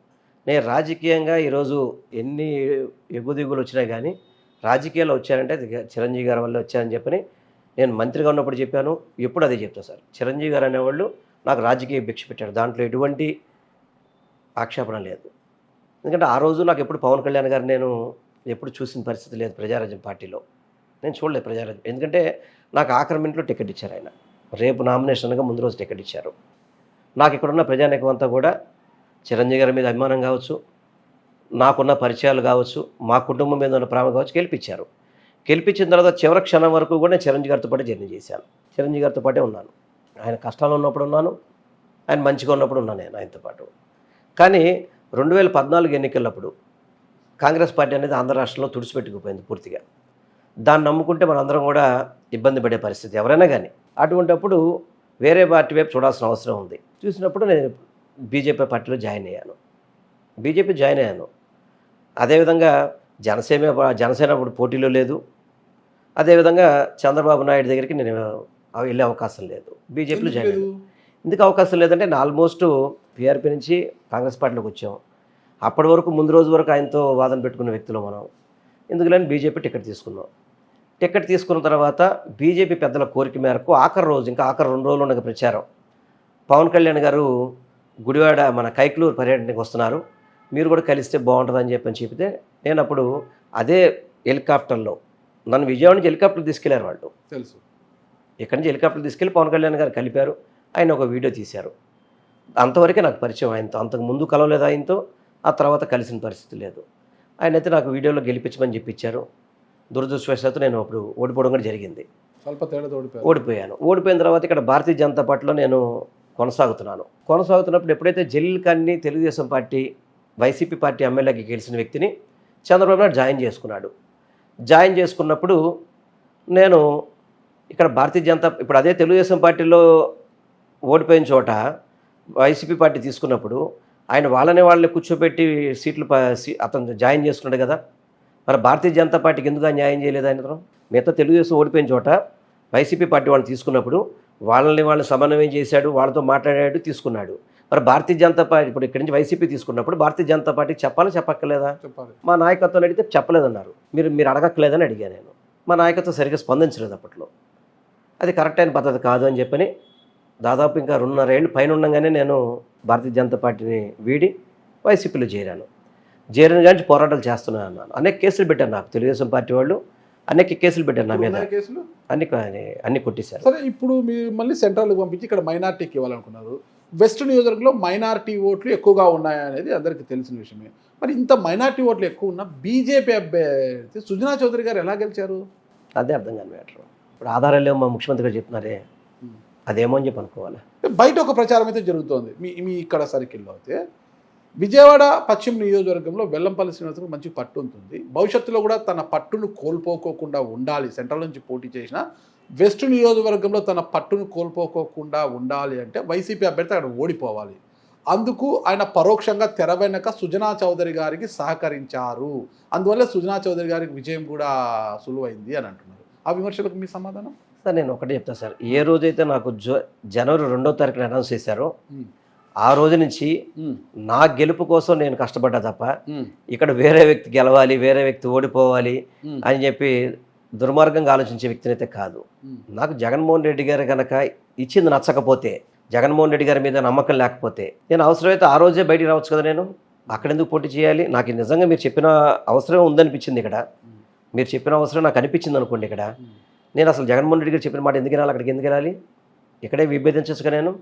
నేను రాజకీయంగా ఈరోజు ఎన్ని ఎగుదిగులు వచ్చినా కానీ రాజకీయాల్లో వచ్చానంటే అది చిరంజీవి గారి వల్ల వచ్చానని చెప్పని నేను మంత్రిగా ఉన్నప్పుడు చెప్పాను, ఎప్పుడు అదే చెప్తాను సార్. చిరంజీవి గారు అనేవాళ్ళు నాకు రాజకీయ భిక్ష పెట్టాడు, దాంట్లో ఎటువంటి ఆక్షేపణ లేదు. ఎందుకంటే ఆ రోజు నాకు ఎప్పుడు పవన్ కళ్యాణ్ గారు నేను ఎప్పుడు చూసిన పరిస్థితి లేదు ప్రజారాజ్యం పార్టీలో, నేను చూడలేదు ప్రజారాజ్యం. ఎందుకంటే నాకు ఆఖరి మినిట్లో టికెట్ ఇచ్చారు ఆయన, రేపు నామినేషన్గా ముందు రోజు టికెట్ ఇచ్చారు. నాకు ఇక్కడున్న ప్రజానీకం అంతా కూడా చిరంజీవి గారి మీద అభిమానం కావచ్చు, నాకున్న పరిచయాలు కావచ్చు, మా కుటుంబం మీద ఉన్న ప్రేమ కావచ్చు, గెలిపించారు. గెలిపించిన తర్వాత చివరి క్షణం వరకు కూడా నేను చిరంజీవి గారితో పాటే జర్నీ చేశాను, చిరంజీవి గారితో పాటే ఉన్నాను. ఆయన కష్టాలు ఉన్నప్పుడు ఉన్నాను, ఆయన మంచిగా ఉన్నప్పుడు ఉన్నాను నేను ఆయనతో పాటు. కానీ 2014 ఎన్నికలప్పుడు కాంగ్రెస్ పార్టీ అనేది ఆంధ్ర రాష్ట్రంలో తుడిచిపెట్టుకుపోయింది పూర్తిగా. దాన్ని నమ్ముకుంటే మనందరం కూడా ఇబ్బంది పడే పరిస్థితి ఎవరైనా కానీ. అటువంటిప్పుడు వేరే పార్టీ వైపు చూడాల్సిన అవసరం ఉంది. చూసినప్పుడు నేను బీజేపీ పార్టీలో జాయిన్ అయ్యాను. అదేవిధంగా జనసేన అప్పుడు పోటీలో లేదు. అదేవిధంగా చంద్రబాబు నాయుడు దగ్గరికి నేను వెళ్ళే అవకాశం లేదు, బీజేపీలో జాయిన్ అయ్యాను. ఎందుకు అవకాశం లేదంటే నేను ఆల్మోస్ట్ పీఆర్పీ నుంచి కాంగ్రెస్ పార్టీలోకి వచ్చాం. అప్పటి వరకు ముందు రోజు వరకు ఆయనతో వాదన పెట్టుకున్న వ్యక్తులు మనం. ఎందుకులేని బీజేపీ టికెట్ తీసుకున్నాం. టికెట్ తీసుకున్న తర్వాత బీజేపీ పెద్దల కోరిక మేరకు ఆఖరి రోజు, ఇంకా ఆఖరి 2 రోజులు ఉండగా ప్రచారం, పవన్ కళ్యాణ్ గారు గుడివాడ మన కైక్లూరు పర్యటనకి వస్తున్నారు, మీరు కూడా కలిస్తే బాగుంటుందని చెప్తే నేను అప్పుడు అదే హెలికాప్టర్లో నన్ను విజయవాడ నుంచి హెలికాప్టర్ తీసుకెళ్లారు వాళ్ళు, తెలుసు. ఇక్కడి నుంచి హెలికాప్టర్ తీసుకెళ్ళి పవన్ కళ్యాణ్ గారు కలిపారు. ఆయన ఒక వీడియో తీశారు. అంతవరకే నాకు పరిచయం ఆయనతో. అంతకు ముందు కలవలేదు ఆయనతో, ఆ తర్వాత కలిసిన పరిస్థితి లేదు. ఆయన అయితే నాకు వీడియోలో గెలిపించమని చెప్పించారు. దురదృష్టవశాత్తు నేను అప్పుడు ఓడిపోవడం కూడా జరిగింది, స్వల్ప తేడాతో ఓడిపోయాను. ఓడిపోయిన తర్వాత ఇక్కడ భారతీయ జనతా పార్టీలో నేను కొనసాగుతున్నప్పుడు ఎప్పుడైతే జలీల్ ఖాన్ని తెలుగుదేశం పార్టీ వైసీపీ పార్టీ ఎమ్మెల్యేకి గెలిచిన వ్యక్తిని చంద్రబాబు నాయుడు జాయిన్ చేసుకున్నప్పుడు నేను ఇక్కడ ఇప్పుడు అదే తెలుగుదేశం పార్టీలో ఓడిపోయిన చోట వైసీపీ పార్టీ తీసుకున్నప్పుడు ఆయన వాళ్ళని కూర్చోబెట్టి అతను జాయిన్ చేసుకున్నాడు కదా, మరి భారతీయ జనతా పార్టీకి ఎందుకు న్యాయం చేయలేదు ఆయన? మిగతా తెలుగుదేశం ఓడిపోయిన చోట వైసీపీ పార్టీ వాళ్ళని తీసుకున్నప్పుడు వాళ్ళని సమన్వయం చేశాడు, వాళ్ళతో మాట్లాడాడు, తీసుకున్నాడు. మరి భారతీయ జనతా పార్టీ ఇప్పుడు ఇక్కడి నుంచి వైసీపీ తీసుకున్నప్పుడు భారతీయ జనతా పార్టీకి చెప్పక్కర్లేదా? చెప్పాలి. మా నాయకత్వం అడిగితే చెప్పలేదన్నారు. మీరు అడగక్కర్లేదని అడిగాను నేను. మా నాయకత్వం సరిగ్గా స్పందించలేదు అప్పట్లో. అది కరెక్ట్ అయిన పద్ధతి కాదు అని చెప్పని దాదాపు ఇంకా 2.5 ఏళ్ళు పైన ఉండగానే నేను భారతీయ జనతా పార్టీని వీడి వైసీపీలో చేరిన కానీ పోరాటాలు చేస్తున్నాను అన్నాను. అనేక కేసులు పెట్టాను నాకు తెలుగుదేశం పార్టీ వాళ్ళు, అనేక కేసులు పెట్టారు నా మీద. కేసులు అన్ని కొట్టేశారు. సరే, ఇప్పుడు మీరు మళ్ళీ సెంట్రల్కి పంపించి ఇక్కడ మైనార్టీకి ఇవ్వాలనుకున్నారు. వెస్ట్ నియోజకవర్గంలో మైనారిటీ ఓట్లు ఎక్కువగా ఉన్నాయనేది అందరికీ తెలిసిన విషయమే. మరి ఇంత మైనారిటీ ఓట్లు ఎక్కువ ఉన్న బీజేపీ అభ్యర్థి సుజనా చౌదరి గారు ఎలా గెలిచారు? అదే అర్థం కాని మ్యాటర్. ఇప్పుడు ఆధారాలు ఏమో మా ముఖ్యమంత్రి గారు చెప్తున్నారే, అదేమో అని చెప్పి అనుకోవాలి. బయట ఒక ప్రచారం అయితే జరుగుతోంది. మీ ఇక్కడ సర్కిల్లో అయితే విజయవాడ పశ్చిమ నియోజకవర్గంలో వెల్లంపల్లి శ్రీనివాసరావు మంచి పట్టు ఉంటుంది. భవిష్యత్తులో కూడా తన పట్టును కోల్పోకోకుండా ఉండాలి. సెంట్రల్ నుంచి పోటీ చేసిన వెస్ట్ నియోజకవర్గంలో తన పట్టును కోల్పోకోకుండా ఉండాలి అంటే వైసీపీ అభ్యర్థి అక్కడ ఓడిపోవాలి. అందుకు ఆయన పరోక్షంగా తెర వెనక సుజనా చౌదరి గారికి సహకరించారు. అందువల్ల సుజనా చౌదరి గారికి విజయం కూడా సులువైంది అని అంటున్నారు. ఆ విమర్శలకు మీ సమాధానం? సార్ నేను ఒకటే చెప్తాను సార్. ఏ రోజైతే నాకు జనవరి 2వ తారీఖున అనౌన్స్ చేశారో ఆ రోజు నుంచి నా గెలుపు కోసం నేను కష్టపడ్డా తప్ప ఇక్కడ వేరే వ్యక్తి గెలవాలి, వేరే వ్యక్తి ఓడిపోవాలి అని చెప్పి దుర్మార్గంగా ఆలోచించే వ్యక్తిని అయితే కాదు. నాకు జగన్మోహన్ రెడ్డి గారు కనుక ఇచ్చింది నచ్చకపోతే, జగన్మోహన్ రెడ్డి గారి మీద నమ్మకం లేకపోతే నేను అవసరమైతే ఆ రోజే బయటికి రావచ్చు కదా. నేను అక్కడెందుకు పోటీ చేయాలి? నాకు నిజంగా మీరు చెప్పిన అవసరం ఉందనిపించింది ఇక్కడ, మీరు చెప్పిన అవసరం నాకు అనిపించింది అనుకోండి ఇక్కడ, నేను అసలు జగన్మోహన్ రెడ్డి గారు చెప్పిన మాట ఎందుకు వెళ్ళాలి? అక్కడికి ఎందుకు వెళ్ళాలి? ఇక్కడే విభేదించచ్చుగా. నేను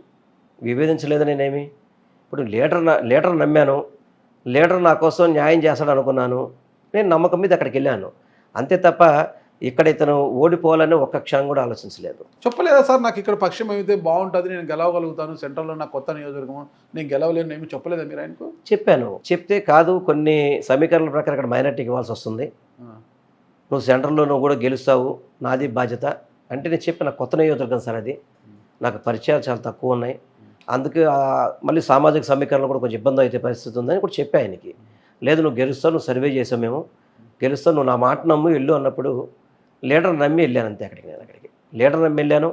విభేదించలేదు. నేనేమి ఇప్పుడు లీడర్ నమ్మాను, లీడర్ నా కోసం న్యాయం చేస్తాడు అనుకున్నాను, నేను నమ్మకం మీద అక్కడికి వెళ్ళాను అంతే తప్ప ఇక్కడ ఇతను ఓడిపోవాలని ఒక్క క్షణం కూడా ఆలోచించలేదు. చెప్పలేదా సార్ నాకు ఇక్కడ పక్షం అయితే బాగుంటుంది, నేను గెలవగలుగుతాను, సెంట్రల్లో నా కొత్త నియోజకవర్గం, నేను గెలవలేను ఏమి చెప్పలేదా మీరు ఆయనకు? చెప్పాను. చెప్తే కాదు, కొన్ని సమీకరణల ప్రకారం ఇక్కడ మైనార్టీకి ఇవ్వాల్సి వస్తుంది, నువ్వు సెంట్రల్లో నువ్వు కూడా గెలుస్తావు, నాది బాధ్యత అంటే నేను చెప్పిన కొత్త నియోజకవర్గం సార్, అది నాకు పరిచయాలు చాలా తక్కువ ఉన్నాయి, అందుకే మళ్ళీ సామాజిక సమీకరణలో కూడా కొంచెం ఇబ్బంది అయితే పరిస్థితి ఉందని కూడా చెప్పా ఆయనకి. లేదు నువ్వు గెలుస్తావు, నువ్వు సర్వే చేసావు, మేము గెలుస్తావు, నువ్వు నా మాట నమ్ము వెళ్ళు అన్నప్పుడు లీడర్ నమ్మి వెళ్ళాను అంతే. అక్కడికి లీడర్ నమ్మి వెళ్ళాను.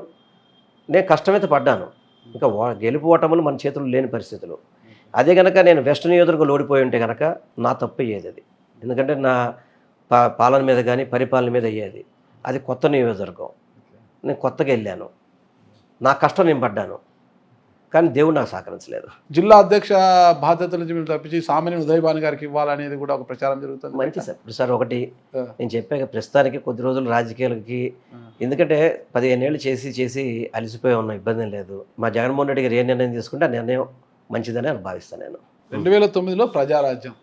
నేను కష్టమైతే పడ్డాను, ఇంకా గెలుపు ఓటములు మన చేతుల్లో లేని పరిస్థితులు. అదే కనుక నేను వెస్ట్ నియోజకవర్గంలో ఓడిపోయి ఉంటే కనుక నా తప్పు అయ్యేది అది, ఎందుకంటే నా పాలన మీద కానీ పరిపాలన మీద అయ్యేది. అది కొత్త నియోజకవర్గం, నేను కొత్తగా వెళ్ళాను, నా కష్టం నేను పడ్డాను, కానీ దేవుడు నాకు సహకరించలేదు. జిల్లా అధ్యక్ష బాధ్యతల నుంచి మీరు తప్పించి సామాన్య ఉదయభాను గారికి ఇవ్వాలనేది కూడా ఒక ప్రచారం జరుగుతుంది. మంచి సార్. ఇప్పుడు సార్ ఒకటి నేను చెప్పాక ప్రస్తుతానికి కొద్ది రోజులు రాజకీయాలకి, ఎందుకంటే 15 ఏళ్ళు చేసి అలసిపోయి ఉన్న ఇబ్బంది లేదు. మా జగన్మోహన్ రెడ్డి గారు ఏ నిర్ణయం తీసుకుంటే ఆ నిర్ణయం మంచిదని అని భావిస్తాను నేను. 2009లో ప్రజారాజ్యం,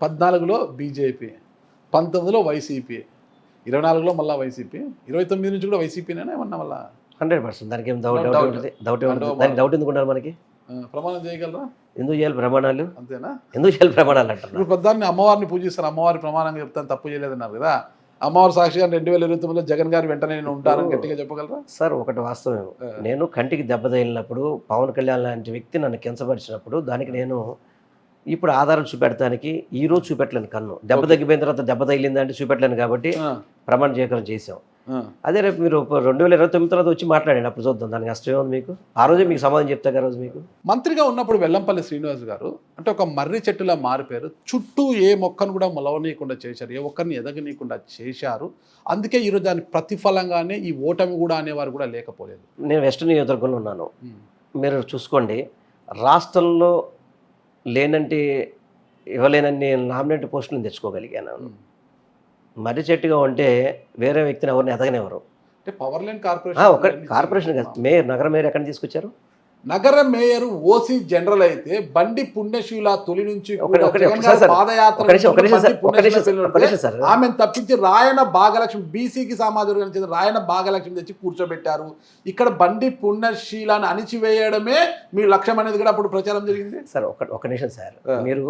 14లో బీజేపీ, 19లో వైసీపీ, 24లో మళ్ళీ వైసీపీ, 29 నుంచి కూడా వైసీపీనే ఏమన్నా మళ్ళీ 100%. దానికి ఏం డౌట్ ఎందుకుంటారు మనకి? ప్రమాణం చేయగలరా? ఎందుకు చేయాలి ప్రమాణాలు? అంతేనా? ఎందుకు చేయాలి ప్రమాణాలు అంటారు? ఇప్పుడు ప్రధాని అమ్మవారిని పూజిస్తారు, అమ్మవారి ప్రమాణంగా చెప్తాను తప్పు చేయలేదన్నారు కదా, అమ్మవారి సాక్షిగా 2029లో జగన్ గారు వెంటనే నేను ఉంటానని గట్టిగా చెప్పగలరా? సార్ ఒకటి వాస్తవం, నేను కంటికి దెబ్బ తగిలినప్పుడు పవన్ కళ్యాణ్ లాంటి వ్యక్తి నన్ను కించపరిచినప్పుడు దానికి నేను ఇప్పుడు ఆధారం చూపెడతానికి ఈ రోజు చూపెట్టలేను. కన్ను దెబ్బ తగ్గిపోయిన తర్వాత దెబ్బ తగిలిందంటే చూపెట్టలేను కాబట్టి ప్రమాణ స్వీకారం చేసాం. అదే రేపు మీరు 2029 తర్వాత వచ్చి మాట్లాడండి, అప్పుడు చూద్దాం, దానికి నష్టం ఉంది మీకు. ఆ రోజే మీకు సమాధానం చెప్తా. ఆ రోజు మీకు మంత్రిగా ఉన్నప్పుడు వెల్లంపల్లి శ్రీనివాస్ గారు అంటే ఒక మర్రి చెట్టులా మారిపోయారు. చుట్టూ ఏ మొక్కను కూడా మొలవనీయకుండా చేశారు, ఏ ఒక్కరిని ఎదగనీయకుండా చేశారు. అందుకే ఈరోజు దాని ప్రతిఫలంగానే ఈ ఓటమి కూడా అనేవారు కూడా లేకపోలేదు. నేను వెస్ట్ నియోజకవర్గంలో ఉన్నాను, మీరు చూసుకోండి. రాష్ట్రంలో ఇవ్వలేనన్ని నామినేట్ పోస్టులను తెచ్చుకోగలిగాను. మర్రి చెట్టుగా ఉంటే వేరే వ్యక్తిని ఎవరిని ఎదగనివ్వరు. అంటే పవర్ లైన్ కార్పొరేషన్, కార్పొరేషన్ కాదు, మేయర్, నగర మేయర్ ఎక్కడ తీసుకొచ్చారు? నగర మేయర్ ఓసీ జనరల్ అయితే బండి పుణ్యశీల తొలి నుంచి ఆమెను తప్పించి రాయన భాగలక్ష్మి, బీసీకి సమాజం చెందిన రాయన భాగలక్ష్మి తెచ్చి కూర్చోబెట్టారు. ఇక్కడ బండి పుణ్యశీలాన్ని అణిచివేయడమే మీ లక్ష్యం అనేది కూడా అప్పుడు ప్రచారం జరిగింది. సార్ ఒక నిమిషం సార్, మీరు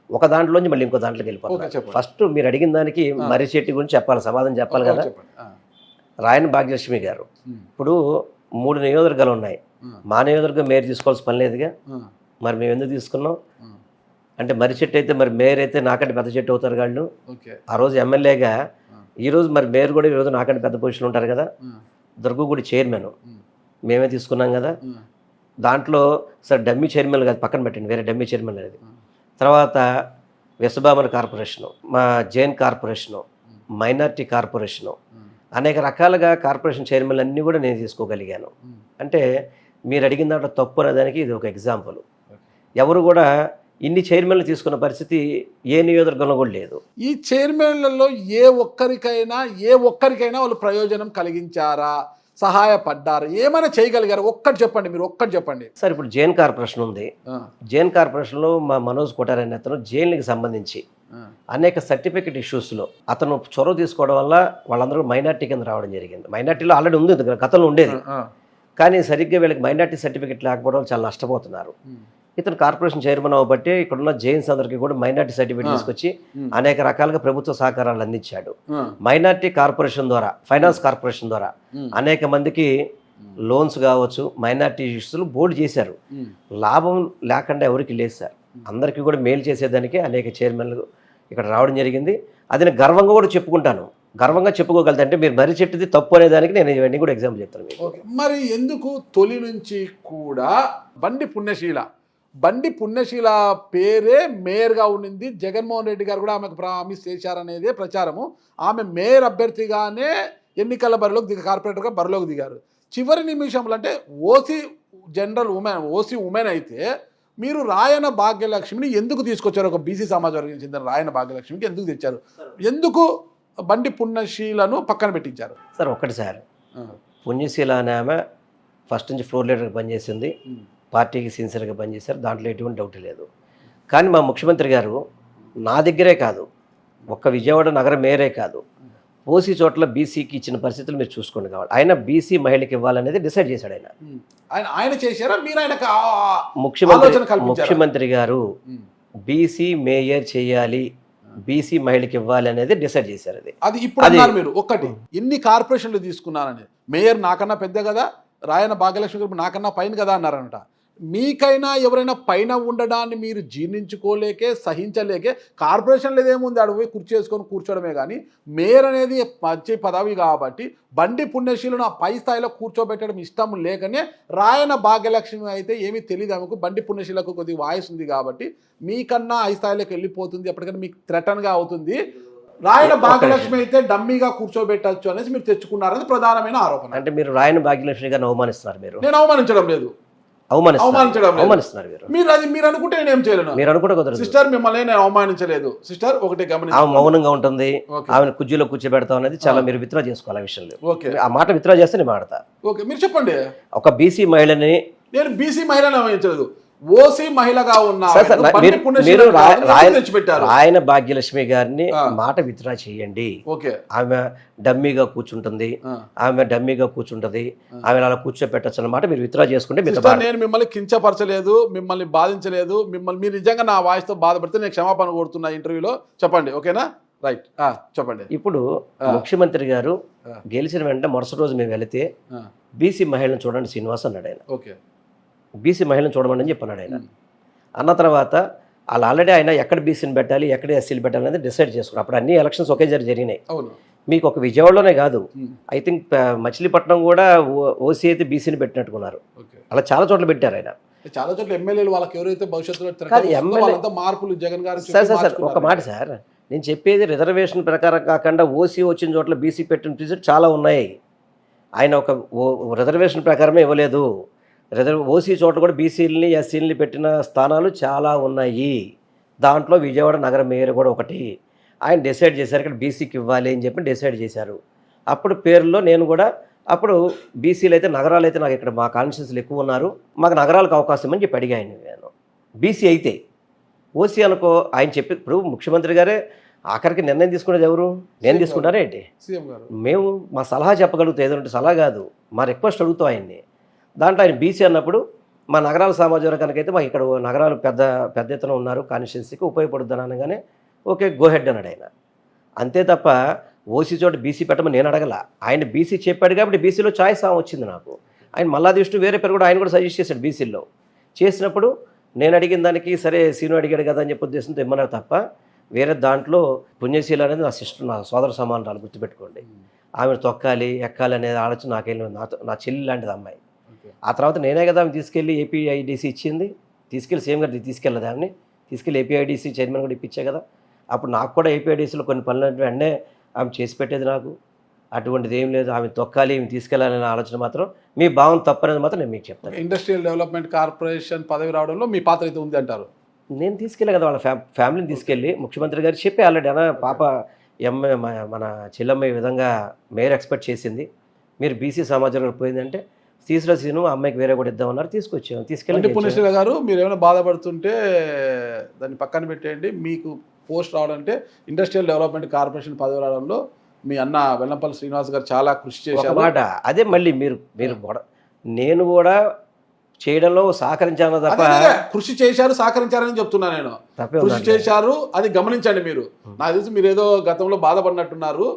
ఒక దాంట్లోంచి మళ్ళీ ఇంకో దాంట్లోకి వెళ్ళిపోతారు. ఫస్ట్ మీరు అడిగిన దానికి మర్రి చెట్టు గురించి చెప్పాలి, సమాధానం చెప్పాలి కదా. రాయన భాగ్యలక్ష్మి గారు ఇప్పుడు 3 నియోజకవర్గాలు ఉన్నాయి, మా నియోజకవర్గం మేయర్ తీసుకోవాల్సిన పని లేదుగా, మరి మేము ఎందుకు తీసుకున్నాం? అంటే మర్రి చెట్టు అయితే మరి మేయర్ అయితే నాకంటే పెద్ద చెట్టు అవుతారు వాళ్ళు. ఓకే. ఆ రోజు ఎమ్మెల్యేగా ఈరోజు మరి మేయర్ కూడా ఈరోజు నాకంటే పెద్ద పొజిషన్ ఉంటారు కదా. దుర్గగుడి చైర్మన్ మేమే తీసుకున్నాం కదా. దాంట్లో సార్ డమ్మీ చైర్మన్ కాదు, పక్కన పెట్టండి, వేరే డమ్మీ చైర్మన్ అనేది. తర్వాత విశ్వభామన కార్పొరేషను, మా జైన్ కార్పొరేషను, మైనార్టీ కార్పొరేషను, అనేక రకాలుగా కార్పొరేషన్ చైర్మన్లు అన్నీ కూడా నేను తీసుకోగలిగాను. అంటే మీరు అడిగిన దాంట్లో తప్పు అనేదానికి ఇది ఒక ఎగ్జాంపుల్. ఎవరు కూడా ఇన్ని చైర్మన్లు తీసుకున్న పరిస్థితి ఏ నియోజకవర్గంలో కూడా లేదు. ఈ చైర్మన్లలో ఏ ఒక్కరికైనా వాళ్ళు ప్రయోజనం కలిగించారా, సహాయపడ్డారా, ఏమైనా చేయగలిగారు? ఒక్కటి చెప్పండి, మీరు ఒక్కటి చెప్పండి సార్. ఇప్పుడు జైన్ కార్పొరేషన్ ఉంది. జైన్ కార్పొరేషన్లో మా మనోజ్ కోటార్ అనే అతను జైన్కి సంబంధించి అనేక సర్టిఫికెట్ ఇష్యూస్లో అతను చొరవ తీసుకోవడం వల్ల వాళ్ళందరూ మైనార్టీ కింద రావడం జరిగింది. మైనార్టీలో ఆల్రెడీ ఉంది, గతంలో ఉండేది, కానీ సరిగ్గా వీళ్ళకి మైనార్టీ సర్టిఫికెట్ లేకపోవడం చాలా నష్టపోతున్నారు. ఇతను కార్పొరేషన్ చైర్మన్ అవ్వబట్టి ఇక్కడున్న జైన్స్ అందరికీ కూడా మైనార్టీ సర్టిఫికేట్ తీసుకొచ్చి అనేక రకాలుగా ప్రభుత్వ సహకారాలు అందించాడు. మైనార్టీ కార్పొరేషన్ ద్వారా, ఫైనాన్స్ కార్పొరేషన్ ద్వారా అనేక మందికి లోన్స్ కావచ్చు, మైనార్టీ ఇష్యూస్లు బోర్డు చేశారు. లాభం లేకుండా ఎవరికి లేదు సార్. అందరికీ కూడా మేలు చేసేదానికి అనేక చైర్మన్లు ఇక్కడ రావడం జరిగింది. అది నేను గర్వంగా కూడా చెప్పుకుంటాను. గర్వంగా చెప్పుకోగలుగుతా అంటే మీరు మర్రి చెట్టుది తప్పు అనేదానికి నేను ఇవన్నీ కూడా ఎగ్జాంపుల్ చెప్తాను. మరి ఎందుకు తొలి నుంచి కూడా బండి పుణ్యశీల పేరే మేయర్గా ఉండింది? జగన్మోహన్ రెడ్డి గారు కూడా ఆమెకు ప్రామిస్ చేశారనేదే ప్రచారము. ఆమె మేయర్ అభ్యర్థిగానే ఎన్నికల కార్పొరేటర్గా బరిలోకి దిగారు. చివరి నిమిషంలో అంటే ఓసీ ఉమెన్ అయితే మీరు రాయన భాగ్యలక్ష్మిని ఎందుకు తీసుకొచ్చారు? ఒక బీసీ సమాజ వర్గానికి చెందిన రాయన భాగ్యలక్ష్మికి ఎందుకు తెచ్చారు? ఎందుకు బండి పుణ్యశీలను పక్కన పెట్టించారు? సార్ ఒకటి సార్, పుణ్యశీల అనే ఆమె ఫస్ట్ నుంచి ఫ్లోర్ లీడర్గా పనిచేసింది, పార్టీకి సిన్సియర్గా పనిచేశారు, దాంట్లో ఎటువంటి డౌట్ లేదు. కానీ మా ముఖ్యమంత్రి గారు నా దగ్గరే కాదు, ఒక్క విజయవాడ నగర మేయరే కాదు, ఓసీ చోట్ల బీసీకి ఇచ్చిన పరిస్థితులు మీరు చూసుకోండి. కావాలి ఆయన బీసీ మహిళకి ఇవ్వాలనేది డిసైడ్ చేశాడు. ఆయన చేశారా? మీరు ఆయన ముఖ్యమంత్రి గారు బీసీ మేయర్ చేయాలి, బీసీ మహిళకి ఇవ్వాలి అనేది డిసైడ్ చేశారు. అది ఇప్పుడు మీరు ఒక్కటి ఎన్ని కార్పొరేషన్లు తీసుకున్నారని, మేయర్ నాకన్నా పెద్ద కదా, రాయన భాగ్యలక్ష్మి గారు నాకన్నా పైన కదా అన్నారనట. మీకైనా ఎవరైనా పైన ఉండడాన్ని మీరు జీర్ణించుకోలేకే, సహించలేకే కార్పొరేషన్లు ఏదేముంది అడుగు పోయి కుర్చీ చేసుకొని కూర్చోవడమే. కానీ మేయర్ అనేది మంచి పదవి కాబట్టి బండి పుణ్యశీలను పై స్థాయిలో కూర్చోబెట్టడం ఇష్టం లేకనే రాయన భాగ్యలక్ష్మి అయితే ఏమీ తెలియదు ఆమెకు, బండి పుణ్యశీలకు కొద్దిగా వాయిస్ ఉంది కాబట్టి మీకన్నా హై స్థాయిలోకి వెళ్ళిపోతుంది, ఎప్పటికైనా మీకు థ్రెటన్గా అవుతుంది. రాయన భాగ్యలక్ష్మి అయితే డమ్మీగా కూర్చోబెట్టచ్చు అనేసి మీరు తెచ్చుకున్నారని ప్రధానమైన ఆరోపణ. అంటే మీరు రాయన భాగ్యలక్ష్మి గారిని అవమానిస్తున్నారు. నేను అవమానించడం లేదు, అవమానిస్తున్నారు. మీరు అనుకుంటే నేను ఏం చేయలేను. మీరు అనుకుంటే కుదరదు సిస్టర్, మిమ్మల్ని నేను అవమానించలేదు సిస్టర్. ఒకటి గమనించి ఆమె మౌనంగా ఉంటుంది, ఆమెను కుర్చీలో కూర్చోబెడతాం అనేది చాలా మీరు విత్డ్రా చేసుకోవాలి. ఆ విషయంలో ఆ మాట విత్డ్రా చేస్తే నేను మాడతా. ఓకే, మీరు చెప్పండి. ఒక బీసీ మహిళని, నేను బీసీ మహిళని అవమానించలేదు, ఓసీ మహిళగా ఉన్న రాయన భాగ్యలక్ష్మి గారిని మాట విత్డ్రా చేయండి. ఆమె డమ్మీగా కూర్చుంటుంది, ఆమె అలా కూర్చోపెట్టచ్చు అన్నమాట మీరు విత్డ్రా చేసుకుంటే. నేను మిమ్మల్ని కించపరచలేదు, మిమ్మల్ని బాధించలేదు. మీరు నిజంగా నా వాయిస్ తో బాధపడితే నేను క్షమాపణ కోరుతున్నా ఇంటర్వ్యూలో. చెప్పండి, ఓకేనా? రైట్, చెప్పండి. ఇప్పుడు ముఖ్యమంత్రి గారు గెలిచిన వెంటనే మరుసటి రోజు మేము వెళితే బీసీ మహిళను చూడండి శ్రీనివాస్ అన్నాడు ఆయన. ఓకే, బీసీ మహిళను చూడమని చెప్పన్నాడు ఆయన. అన్న తర్వాత వాళ్ళు ఆల్రెడీ ఆయన ఎక్కడ బీసీని పెట్టాలి, ఎక్కడ ఎస్సీలు పెట్టాలి అనేది డిసైడ్ చేసుకున్నారు. అప్పుడు అన్ని ఎలక్షన్స్ ఒకే జరిగినాయి. మీకు ఒక విజయవాడలోనే కాదు, ఐ థింక్ మచిలీపట్నం కూడా ఓసీ అయితే బీసీని పెట్టినట్టుకున్నారు. అలా చాలా చోట్ల పెట్టారు ఆయన. చాలా చోట్ల ఎమ్మెల్యేలు వాళ్ళకి ఎవరైతే భవిష్యత్తులో మార్పులు జగన్ గారు. సార్ ఒక మాట సార్, నేను చెప్పేది రిజర్వేషన్ ప్రకారం కాకుండా ఓసీ వచ్చిన చోట్ల బీసీ పెట్టిన రిజల్ట్ చాలా ఉన్నాయి. ఆయన ఒక రిజర్వేషన్ ప్రకారమే ఇవ్వలేదు. ఓసీ చోట్ల కూడా బీసీలని ఎస్సీలని పెట్టిన స్థానాలు చాలా ఉన్నాయి. దాంట్లో విజయవాడ నగర మేయర్ కూడా ఒకటి. ఆయన డిసైడ్ చేశారు ఇక్కడ బీసీకి ఇవ్వాలి అని చెప్పి డిసైడ్ చేశారు. అప్పుడు పేరులో నేను కూడా అప్పుడు బీసీలు అయితే నగరాలు అయితే నాకు ఇక్కడ మా కాన్స్టిట్యూన్సీలు ఎక్కువ ఉన్నారు, మాకు నగరాలకు అవకాశం అని చెప్పి అడిగాను నేను. బీసీ అయితే ఓసీ అనుకో ఆయన చెప్పి, ఇప్పుడు ముఖ్యమంత్రి గారే ఆఖరికి నిర్ణయం తీసుకునేది ఎవరు? నేను తీసుకుంటారా ఏంటి? మేము మా సలహా చెప్పగలుగుతాం, ఏదంటే సలహా కాదు, మా రిక్వెస్ట్ అడుగుతాం ఆయన్ని. దాంట్లో ఆయన బీసీ అన్నప్పుడు మా నగరాల సమాజ వర్గానికైతే మాకు ఇక్కడ నగరాలు పెద్ద ఎత్తున ఉన్నారు, కాన్స్టిట్యున్సీకి ఉపయోగపడుద్దని అనగానే ఓకే గో హెడ్ అన్నాడు ఆయన. అంతే తప్ప ఓసీ చోట బీసీ పెట్టమని నేను అడగల. ఆయన బీసీ చెప్పాడు కాబట్టి బీసీలో చాయిస్ వచ్చింది నాకు. ఆయన మల్లాది విష్ణు వేరే పేరు కూడా ఆయన కూడా సజెస్ట్ చేశాడు బీసీలో. చేసినప్పుడు నేను అడిగిన దానికి సరే సీను అడిగాడు కదా అని చెప్పి ఉద్దేశంతో ఇమ్మన్నారు తప్ప వేరే దాంట్లో పుణ్యశీల అనేది నా సిస్టర్, నా సోదర సమానురాలు, గుర్తుపెట్టుకోండి. ఆమెను తొక్కాలి ఎక్కాలి అనేది ఆలోచన నాకేం లేదు. నా చెల్లి లాంటిది అమ్మాయి. ఆ తర్వాత నేనే కదా ఆమె తీసుకెళ్ళి ఏపీఐడిసి ఇచ్చింది, తీసుకెళ్ళి సీఎం గారికి తీసుకెళ్ళి దాన్ని తీసుకెళ్ళి ఏపీఐడిసి చైర్మన్ కూడా ఇప్పించే కదా. అప్పుడు నాకు కూడా ఏపీఐడిసిలో కొన్ని పనులు వెంటనే ఆమె చేసి పెట్టేది నాకు. అటువంటిది ఏం లేదు. ఆమె తొక్కాలి ఈమె తీసుకెళ్ళాలనే ఆలోచన మాత్రం మీ భావం తప్పనేది మాత్రం నేను మీకు చెప్తాను. ఇండస్ట్రియల్ డెవలప్మెంట్ కార్పొరేషన్ పదవి రావడంలో మీ పాత్ర అయితే ఉంది అంటారు. నేను తీసుకెళ్ళి కదా వాళ్ళ ఫ్యామిలీని తీసుకెళ్ళి ముఖ్యమంత్రి గారు చెప్పి ఆల్రెడీ అన్న పాప మన చెల్లమ్మ ఈ విధంగా మేయర్ ఎక్స్పెక్ట్ చేసింది, మీరు బీసీ సమాజంలో పోయిందంటే సీను ఆ అమ్మాయికి వేరే కూడా ఇద్దామన్నారు, తీసుకెళ్ళి పుణ్యశ్రీ గారు మీరు ఏమైనా బాధపడుతుంటే దాన్ని పక్కన పెట్టేయండి. మీకు పోస్ట్ రావడంటే ఇండస్ట్రియల్ డెవలప్మెంట్ కార్పొరేషన్ పదవి రావడంలో మీ అన్న వెల్లంపల్లి శ్రీనివాస్ గారు చాలా కృషి చేశారు. మాట అదే మళ్ళీ మీరు కూడా నేను కూడా చేయడంలో సహకరించాను తప్ప కృషి చేశారు సహకరించారని చెప్తున్నా నేను. కృషి చేశారు అది గమనించండి. మీరు నాకు తెలిసి మీరు ఏదో గతంలో బాధపడినట్టున్నారు,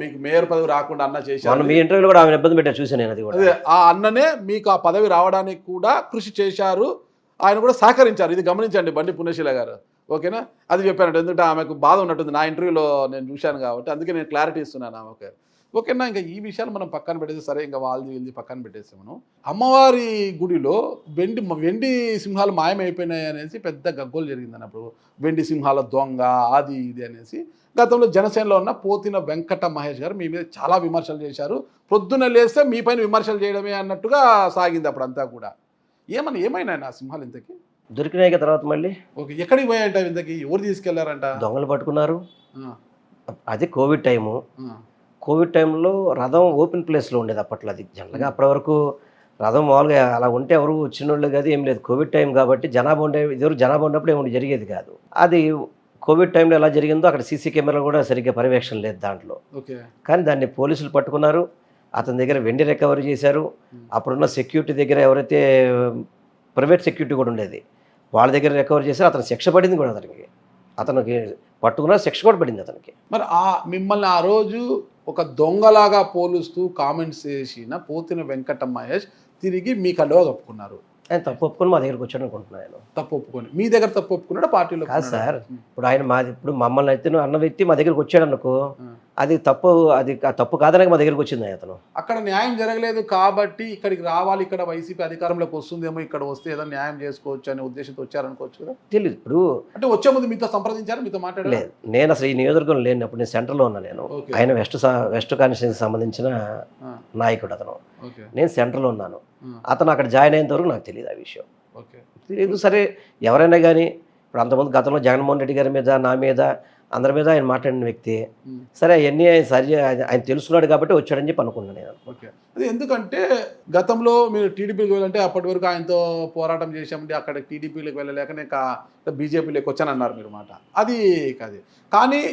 మీకు మేయర్ పదవి రాకుండా అన్న చేశారు. మీ ఇంటర్వ్యూలో కూడా ఆమె ఇబ్బంది పెట్టా చూసాను నేను. అది కూడా అదే ఆ అన్ననే మీకు ఆ పదవి రావడానికి కూడా కృషి చేశారు, ఆయన కూడా సహకరించారు. ఇది గమనించండి బండి పుణ్యశీల గారు. ఓకేనా, అది చెప్పానంటే ఎందుకంటే ఆమెకు బాధ ఉన్నట్టుంది, నా ఇంటర్వ్యూలో నేను చూశాను కాబట్టి అందుకే నేను క్లారిటీ ఇస్తున్నాను ఆమె. ఓకేనా, ఇంకా ఈ విషయాలు మనం పక్కన పెట్టేసి సరే, ఇంకా వాళ్ళది పక్కన పెట్టేసి మనం అమ్మవారి గుడిలో వెండి సింహాలు మాయమైపోయినాయి అనేసి పెద్ద గగ్గోలు జరిగింది అన్నప్పుడు. వెండి సింహాల దొంగ అది ఇది అనేసి గతంలో జనసేనలో ఉన్న పోతిన వెంకట మహేష్ గారు మీ మీద చాలా విమర్శలు చేశారు. పొద్దున్న లేస్తే మీ పైన విమర్శలు చేయడమే అన్నట్టుగా సాగింది అప్పుడు అంతా కూడా. ఏమైనా ఆ సింహాలు ఇంతకీ దొరికినాయి తర్వాత మళ్ళీ ఓకే ఎక్కడికి పోయాయంట, ఇంతకీ ఎవరు తీసుకెళ్లారంట? దొంగలు పట్టుకున్నారు. అది కోవిడ్ టైము. కోవిడ్ టైంలో రథం ఓపెన్ ప్లేస్లో ఉండేది అప్పట్లో. అది జనరల్గా అప్పటి వరకు రథం మామూలుగా అలా ఉంటే ఎవరు వచ్చినోళ్ళు కాదు, ఏం లేదు. కోవిడ్ టైం కాబట్టి జనాభా ఉన్నప్పుడు ఏమి జరిగేది కాదు. అది కోవిడ్ టైంలో ఎలా జరిగిందో అక్కడ సీసీ కెమెరాలు కూడా సరిగ్గా పర్యవేక్షణ లేదు దాంట్లో. కానీ దాన్ని పోలీసులు పట్టుకున్నారు, అతని దగ్గర వెండి రికవరీ చేశారు. అప్పుడున్న సెక్యూరిటీ దగ్గర ఎవరైతే ప్రైవేట్ సెక్యూరిటీ కూడా ఉండేది వాళ్ళ దగ్గర రికవరీ చేశారు. అతను శిక్ష పడింది కూడా అతనికి పట్టుకున్న శిక్ష కూడా పడింది అతనికి. మరి మిమ్మల్ని ఆ రోజు ఒక దొంగలాగా పోలుస్తూ కామెంట్స్ చేసిన పోతిన వెంకట మహేష్ తిరిగి మీ కళ్ళుగా కప్పుకున్నారు. ఆయన తప్పు ఒప్పుకొని మా దగ్గరకు వచ్చాడు అనుకుంటున్నాను. తప్పు ఒప్పుకొని మీ దగ్గర తప్పు ఒప్పుకున్నాడా పార్టీలో? కాదు సార్, ఇప్పుడు ఆయన ఇప్పుడు మమ్మల్ని అయితే అన్న వ్యక్తి మా దగ్గరకు వచ్చాడు అనుకో, అది తప్పు కాదనక మా దగ్గరకు వచ్చింది అతను. అక్కడ న్యాయం జరగలేదు కాబట్టి ఇక్కడికి రావాలి, ఇక్కడ వైసీపీ అధికారంలోకి వస్తుందేమో, ఇక్కడ వస్తే ఏదో న్యాయం చేసుకోవచ్చు అనే ఉద్దేశంతో వచ్చారనుకోవచ్చు కదా. తెలియదు. ఇప్పుడు అంటే వచ్చే ముందు మీతో సంప్రదించారు, మీతో మాట్లాడలేదు? నేను అసలు ఈ నియోజకవర్గం లేనప్పుడు నేను సెంటర్లో ఉన్నా. నేను ఆయన వెస్ట్ కాన్స్టిట్యూన్సీకి సంబంధించిన నాయకుడు అతను. నేను సెంటర్లో ఉన్నాను. అతను అక్కడ జాయిన్ అయినంత వరకు నాకు తెలియదు ఆ విషయం. తెలియదు. సరే, ఎవరైనా కానీ ఇప్పుడు అంతమంది గతంలో జగన్మోహన్ రెడ్డి గారి మీద, నా మీద, అందరి మీద ఆయన మాట్లాడిన వ్యక్తి. సరే, అవన్నీ ఆయన తెలుసుకున్నాడు కాబట్టి వచ్చాడని చెప్పి అనుకున్నాను నేను. అది ఎందుకంటే గతంలో మీరు టీడీపీకి వెళ్ళంటే అప్పటి వరకు ఆయనతో పోరాటం చేసామంటే అక్కడ టీడీపీలోకి వెళ్ళలేక నేను బీజేపీలోకి వచ్చానన్నారు మీరు మాట. అది కాదు. కానీ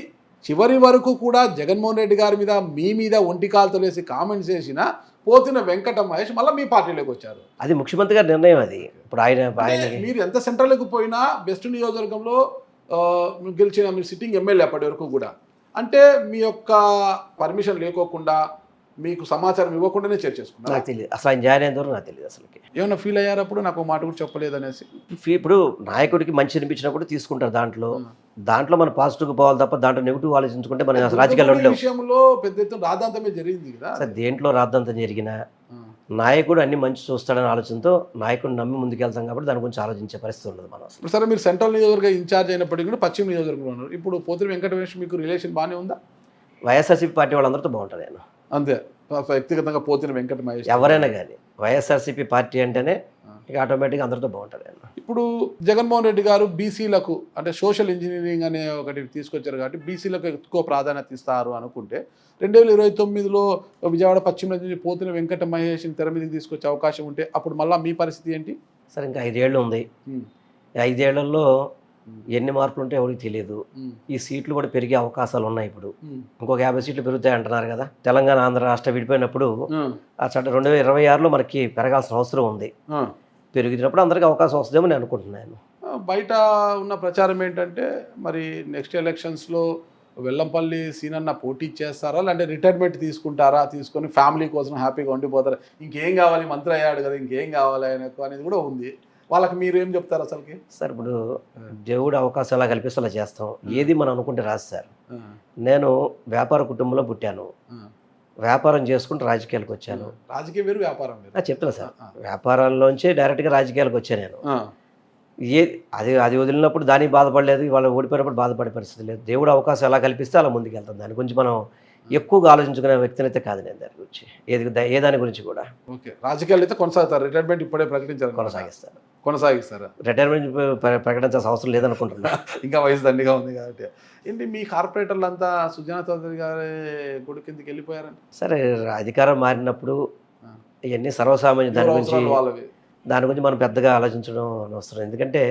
చివరి వరకు కూడా జగన్మోహన్ రెడ్డి గారి మీద, మీ మీద ఒంటికాలతో వేసి కామెంట్స్ చేసిన పోతిన వెంకట మహేష్ మళ్ళీ మీ పార్టీలోకి వచ్చారు. అది ముఖ్యమంత్రి గారి నిర్ణయం. అది ఇప్పుడు ఆయన మీరు ఎంత సెంట్రల్కి పోయినా బెస్ట్ నియోజకవర్గంలో గెలిచిన మీరు సిట్టింగ్ ఎమ్మెల్యే అప్పటి వరకు కూడా, అంటే మీ యొక్క పర్మిషన్ లేకోకుండా మీకు సమాచారం ఇవ్వకుండానే చేర్చేసుకున్నారు. నాకు తెలియదు అసలు ఆయన జాయిన్ అయిన వరకు నాకు తెలియదు అసలు. ఏమైనా ఫీల్ అయ్యారు అప్పుడు? నాకు మాట కూడా చెప్పలేదు అనేసి. ఇప్పుడు నాయకుడికి మంచి అనిపించినప్పుడు తీసుకుంటారు. దాంట్లో మనం పాజిటివ్గా పోవాలి తప్ప దాంట్లో నెగిటివ్ ఆలోచించుకుంటే మనం అసలు రాజకీయాలు ఉండలేము. విషయంలో పెద్ద ఎత్తున రాద్ధాంతమే జరిగింది కదా సార్. దేంట్లో రాద్ధాంతం జరిగినా నాయకుడు అన్ని మంచి చూస్తాడని ఆలోచనతో నాయకుడిని నమ్మి ముందుకెళ్తాం కాబట్టి దాని గురించి ఆలోచించే పరిస్థితి ఉండదు మనం. ఇప్పుడు సరే, మీరు సెంట్రల్ నియోజకవర్గ ఇన్ఛార్జ్ అయినప్పటికీ కూడా పశ్చిమ నియోజకవర్గంలో ఉన్నారు. ఇప్పుడు పోతిన వెంకటేష్ మీకు రిలేషన్ బాగానే ఉందా? వైఎస్ఆర్సీపీ పార్టీ వాళ్ళందరితో బాగుంటుంది నేను. అంతే, వ్యక్తిగతంగా పోతిన వెంకట మహేష్ ఎవరైనా కానీ వైఎస్ఆర్సీపీ పార్టీ అంటేనే ఇక ఆటోమేటిక్గా అందరితో బాగుంటుంది ఆయన. ఇప్పుడు జగన్మోహన్ రెడ్డి గారు బీసీలకు అంటే సోషల్ ఇంజనీరింగ్ అనే ఒకటి తీసుకొచ్చారు కాబట్టి బీసీలకు ఎక్కువ ప్రాధాన్యత ఇస్తారు అనుకుంటే 2029లో విజయవాడ పశ్చిమ నుంచి పోతిన వెంకట మహేష్ని తెర మీదకి తీసుకొచ్చే అవకాశం ఉంటే అప్పుడు మళ్ళీ మీ పరిస్థితి ఏంటి? సరే, ఇంకా 5 ఏళ్ళు ఉంది. 5 ఏళ్లలో ఎన్ని మార్పులు ఉంటే ఎవరికి తెలియదు. ఈ సీట్లు కూడా పెరిగే అవకాశాలు ఉన్నాయి. ఇప్పుడు ఇంకొక 50 సీట్లు పెరుగుతాయి అంటున్నారు కదా. తెలంగాణ, ఆంధ్ర రాష్ట్రం విడిపోయినప్పుడు ఆ చట్టం 2026లో మనకి పెరగాల్సిన అవసరం ఉంది. పెరిగినప్పుడు అందరికీ అవకాశం వస్తుందేమో నేను అనుకుంటున్నాను. బయట ఉన్న ప్రచారం ఏంటంటే మరి నెక్స్ట్ ఎలక్షన్స్లో వెల్లంపల్లి సీనన్న పోటీ చేస్తారా, లేదంటే రిటైర్మెంట్ తీసుకుంటారా, తీసుకొని ఫ్యామిలీ కోసం హ్యాపీగా ఉండిపోతారా, ఇంకేం కావాలి, మంత్రి అయ్యాడు కదా ఇంకేం కావాలి ఆయనకు అనేది కూడా ఉంది. వాళ్ళకి మీరు ఏం చెప్తారు అసలుకి? సార్ ఇప్పుడు దేవుడు అవకాశం ఎలా కల్పిస్తే అలా చేస్తాం. ఏది మనం అనుకుంటే రాదు సార్. నేను వ్యాపార కుటుంబంలో పుట్టాను, వ్యాపారం చేసుకుంటూ రాజకీయాలకు వచ్చాను. రాజకీయం వేరు, వ్యాపారం వేరు. చెప్తున్నా సార్, వ్యాపారాల్లోంచి డైరెక్ట్గా రాజకీయాలకు వచ్చాను నేను. అది వదిలినప్పుడు దానికి బాధపడలేదు, వాళ్ళు ఓడిపోయినప్పుడు బాధపడే పరిస్థితి లేదు. దేవుడు అవకాశం ఎలా కల్పిస్తే అలా ముందుకు వెళ్తాం. దాని గురించి మనం ఎక్కువగా ఆలోచించుకునే వ్యక్తిని అయితే కాదు నేను దాని గురించి, ఏ దాని గురించి కూడా. ఓకే, రాజకీయాలు అయితే కొనసాగుతారు, రిటైర్మెంట్ ఇప్పుడే ప్రకటించారు, కొనసాగిస్తారా? రిటైర్మెంట్ ప్రకటించాల్సిన అవసరం లేదనుకుంటున్నా. ఇంకా వయసు దండిగా ఉంది కాబట్టి. ఏంటి మీ కార్పొరేటర్లు అంతా సుజనా చౌదరి గారి గుడి కిందకి వెళ్ళిపోయారండి? సరే, అధికారం మారినప్పుడు ఇవన్నీ సర్వసామాన్య, దాని గురించి మనం పెద్దగా ఆలోచించడం అవసరం. ఎందుకంటే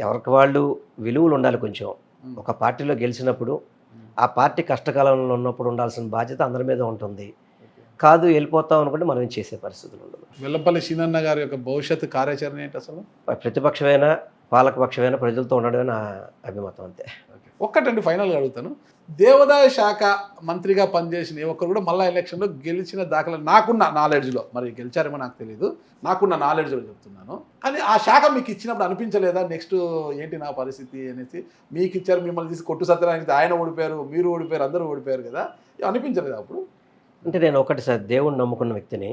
ఎవరికి వాళ్ళు విలువలు ఉండాలి కొంచెం. ఒక పార్టీలో గెలిచినప్పుడు ఆ పార్టీ కష్టకాలంలో ఉన్నప్పుడు ఉండాల్సిన బాధ్యత అందరి మీద ఉంటుంది. కాదు వెళ్ళిపోతాం అనుకుంటే మనం ఏం చేసే పరిస్థితులు ఉండదు. వెల్లంపల్లి సీనన్న గారి యొక్క భవిష్యత్తు కార్యాచరణ ఏంటి అసలు? ప్రతిపక్షమైన పాలకపక్షమైన ప్రజలతో ఉండడమే నా అభిమతం, అంతే. ఒక్కటండి ఫైనల్గా అడుగుతాను, దేవాదాయ శాఖ మంత్రిగా పనిచేసిన ఏ ఒక్కరు కూడా మళ్ళీ ఎలక్షన్లో గెలిచిన దాఖలా నాకున్న నాలెడ్జ్లో, మరి గెలిచారేమో నాకు తెలియదు, నాకున్న నాలెడ్జ్లో చెప్తున్నాను. కానీ ఆ శాఖ మీకు ఇచ్చినప్పుడు అనిపించలేదా నెక్స్ట్ ఏంటి నా పరిస్థితి అనేసి? మీకు ఇచ్చారు, మిమ్మల్ని తీసి కొట్టు సత్యనారాయణ ఆయన ఓడిపోయారు, మీరు ఓడిపోయారు, అందరూ ఓడిపోయారు కదా, అనిపించలేదు అప్పుడు? అంటే నేను ఒకటి సార్, దేవుడిని నమ్ముకున్న వ్యక్తిని,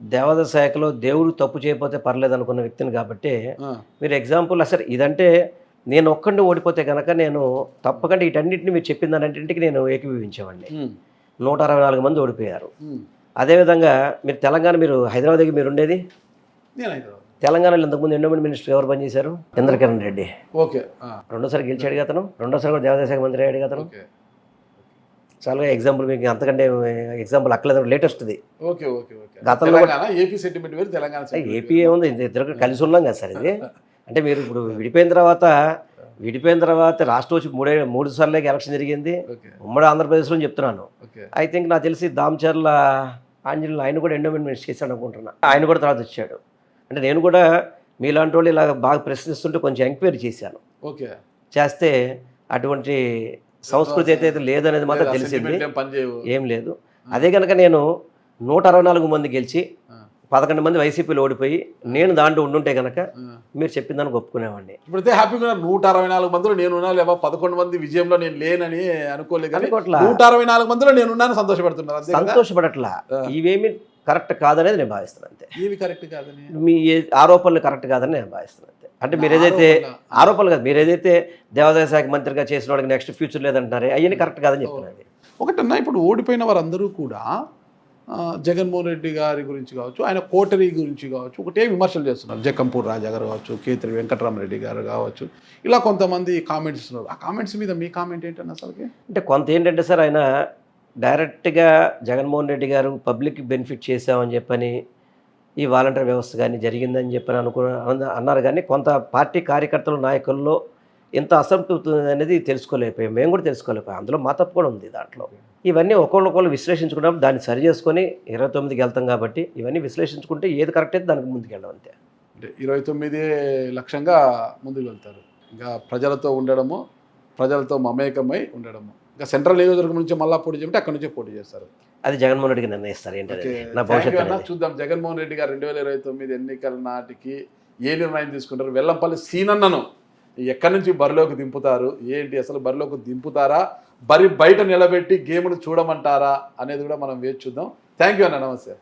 దేవాదాయ శాఖలో దేవుడు తప్పు చేయకపోతే పర్లేదు అనుకున్న వ్యక్తిని కాబట్టి మీరు ఎగ్జాంపుల్ అసలు ఇదంటే నేను ఒక్కడిని ఓడిపోతే కనుక నేను తప్పకుండా వీటన్నింటిని మీరు చెప్పిన దానింటికి నేను ఏకీభవించేవాడిని. 164 మంది ఓడిపోయారు. అదేవిధంగా మీరు తెలంగాణ, మీరు హైదరాబాద్ దగ్గర మీరు ఉండేది, తెలంగాణలో ఇంతకుముందు ఎండోమెంట్ మినిస్టర్ ఎవరు పనిచేశారు? ఇంద్రకరణ్ రెడ్డి. ఓకే, రెండోసారి గెలిచాడు అతను, రెండోసారి కూడా దేవాదాయ శాఖ మంత్రి అయ్యాడు అతను. చాలా ఎగ్జాంపుల్, మీకు అంతకంటే ఎగ్జాంపుల్ అక్కలేదు, లేటెస్ట్ది. గతంలో ఏపీ ఏముంది, ఇద్దరు కలిసి ఉన్నాం కదా సార్. ఇది అంటే మీరు ఇప్పుడు విడిపోయిన తర్వాత రాష్ట్రం వచ్చి 3 సార్లు ఎలక్షన్ జరిగింది, ఉమ్మడి ఆంధ్రప్రదేశ్లో చెప్తున్నాను. ఐ థింక్ నాకు తెలిసి దామచర్ల ఆంజనేయులు ఆయన కూడా ఎండోమెంట్ మినిస్టర్ చేశాడు అనుకుంటున్నా. ఆయన కూడా తర్వాత వచ్చాడు. అంటే నేను కూడా మీలాంటి వాళ్ళు ఇలా బాగా ప్రశ్నిస్తుంటే కొంచెం ఎంక్వైరీ చేశాను. చేస్తే అటువంటి సంస్కృతి అయితే లేదనేది మాత్రం తెలిసింది, ఏం లేదు. అదే కనుక నేను 164 మంది గెలిచి 11 మంది వైసీపీలో ఓడిపోయి నేను దాంట్లో ఉండుంటే కనుక మీరు చెప్పిన దానికి ఒప్పుకునేవాడిని. ఇప్పుడైతే హ్యాపీగా 164 మందిలో నేనున్నా, లేవా 11 మంది విజయంలో నేను లేనని అనుకోలేదు. 164 మందిలో నేనున్నాను సంతోషపడుతున్నారు, సంతోషపడట్లా. ఇవేమి కరెక్ట్ కాదనేది నేను భావిస్తున్నాను, అంతే. ఇవి కరెక్ట్ కాదని, మీ ఆరోపణలు కరెక్ట్ కాదని నేను భావిస్తున్నాను, అంతే. అంటే మీరు ఏదైతే ఆరోపణలు కాదు, మీరు ఏదైతే దేవాదాయ శాఖ మంత్రిగా చేసిన వాడికి నెక్స్ట్ ఫ్యూచర్ లేదంటున్నారే, అవన్నీ కరెక్ట్ కాదని చెప్తున్నది. ఒకటన్నా, ఇప్పుడు ఓడిపోయిన వారందరూ కూడా జగన్మోహన్ రెడ్డి గారి గురించి కావచ్చు, ఆయన కోటరీ గురించి కావచ్చు ఒకటే విమర్శలు చేస్తున్నారు. జక్కంపూడి రాజా గారు కావచ్చు, కేతిరి వెంకటరామరెడ్డి గారు కావచ్చు, ఇలా కొంతమంది కామెంట్స్ ఇస్తున్నారు. ఆ కామెంట్స్ మీద మీ కామెంట్ ఏంటంటే అసలుకి? అంటే కొంత ఏంటంటే సార్, ఆయన డైరెక్ట్గా జగన్మోహన్ రెడ్డి గారు పబ్లిక్ బెనిఫిట్ చేశామని చెప్పని, ఈ వాలంటీర్ వ్యవస్థ కానీ జరిగిందని చెప్పని అన్నారు. కానీ కొంత పార్టీ కార్యకర్తలు, నాయకుల్లో ఇంత అసంతృప్తి అనేది తెలుసుకోలేకపోయాం, మేము కూడా తెలుసుకోలేకపోయాం. అందులో మా తప్పు కూడా ఉంది దాంట్లో. ఇవన్నీ ఒకళ్ళొకళ్ళు విశ్లేషించుకున్నప్పుడు దాన్ని సరి చేసుకొని 29కి వెళ్తాం కాబట్టి ఇవన్నీ విశ్లేషించుకుంటే ఏది కరెక్ట్ అయితే దానికి ముందుకు వెళ్ళడం, అంతే. అంటే 29 లక్ష్యంగా ముందుకు వెళ్తారు. ఇంకా ప్రజలతో ఉండడము, ప్రజలతో మమేకమై ఉండడము. ఇంకా సెంట్రల్ నియోజకవర్గం నుంచి మళ్ళీ పోటీ చేయంటే అక్కడి నుంచే పోటీ చేస్తారు. అది జగన్మోహన్ రెడ్డికి నిర్ణయిస్తారు ఏంటంటే నా భవిష్యత్తు. చూద్దాం జగన్మోహన్ రెడ్డి గారు 2029 ఎన్నికల నాటికి ఏ నిర్ణయం తీసుకుంటారు. వెల్లంపల్లి సీనన్నను ఎక్కడి నుంచి బరిలోకి దింపుతారు, ఏంటి అసలు బరిలోకి దింపుతారా, బయట నిలబెట్టి గేమ్ను చూడమంటారా అనేది కూడా మనం వేచి చూద్దాం. థ్యాంక్ యూ అన్న, నమస్తే.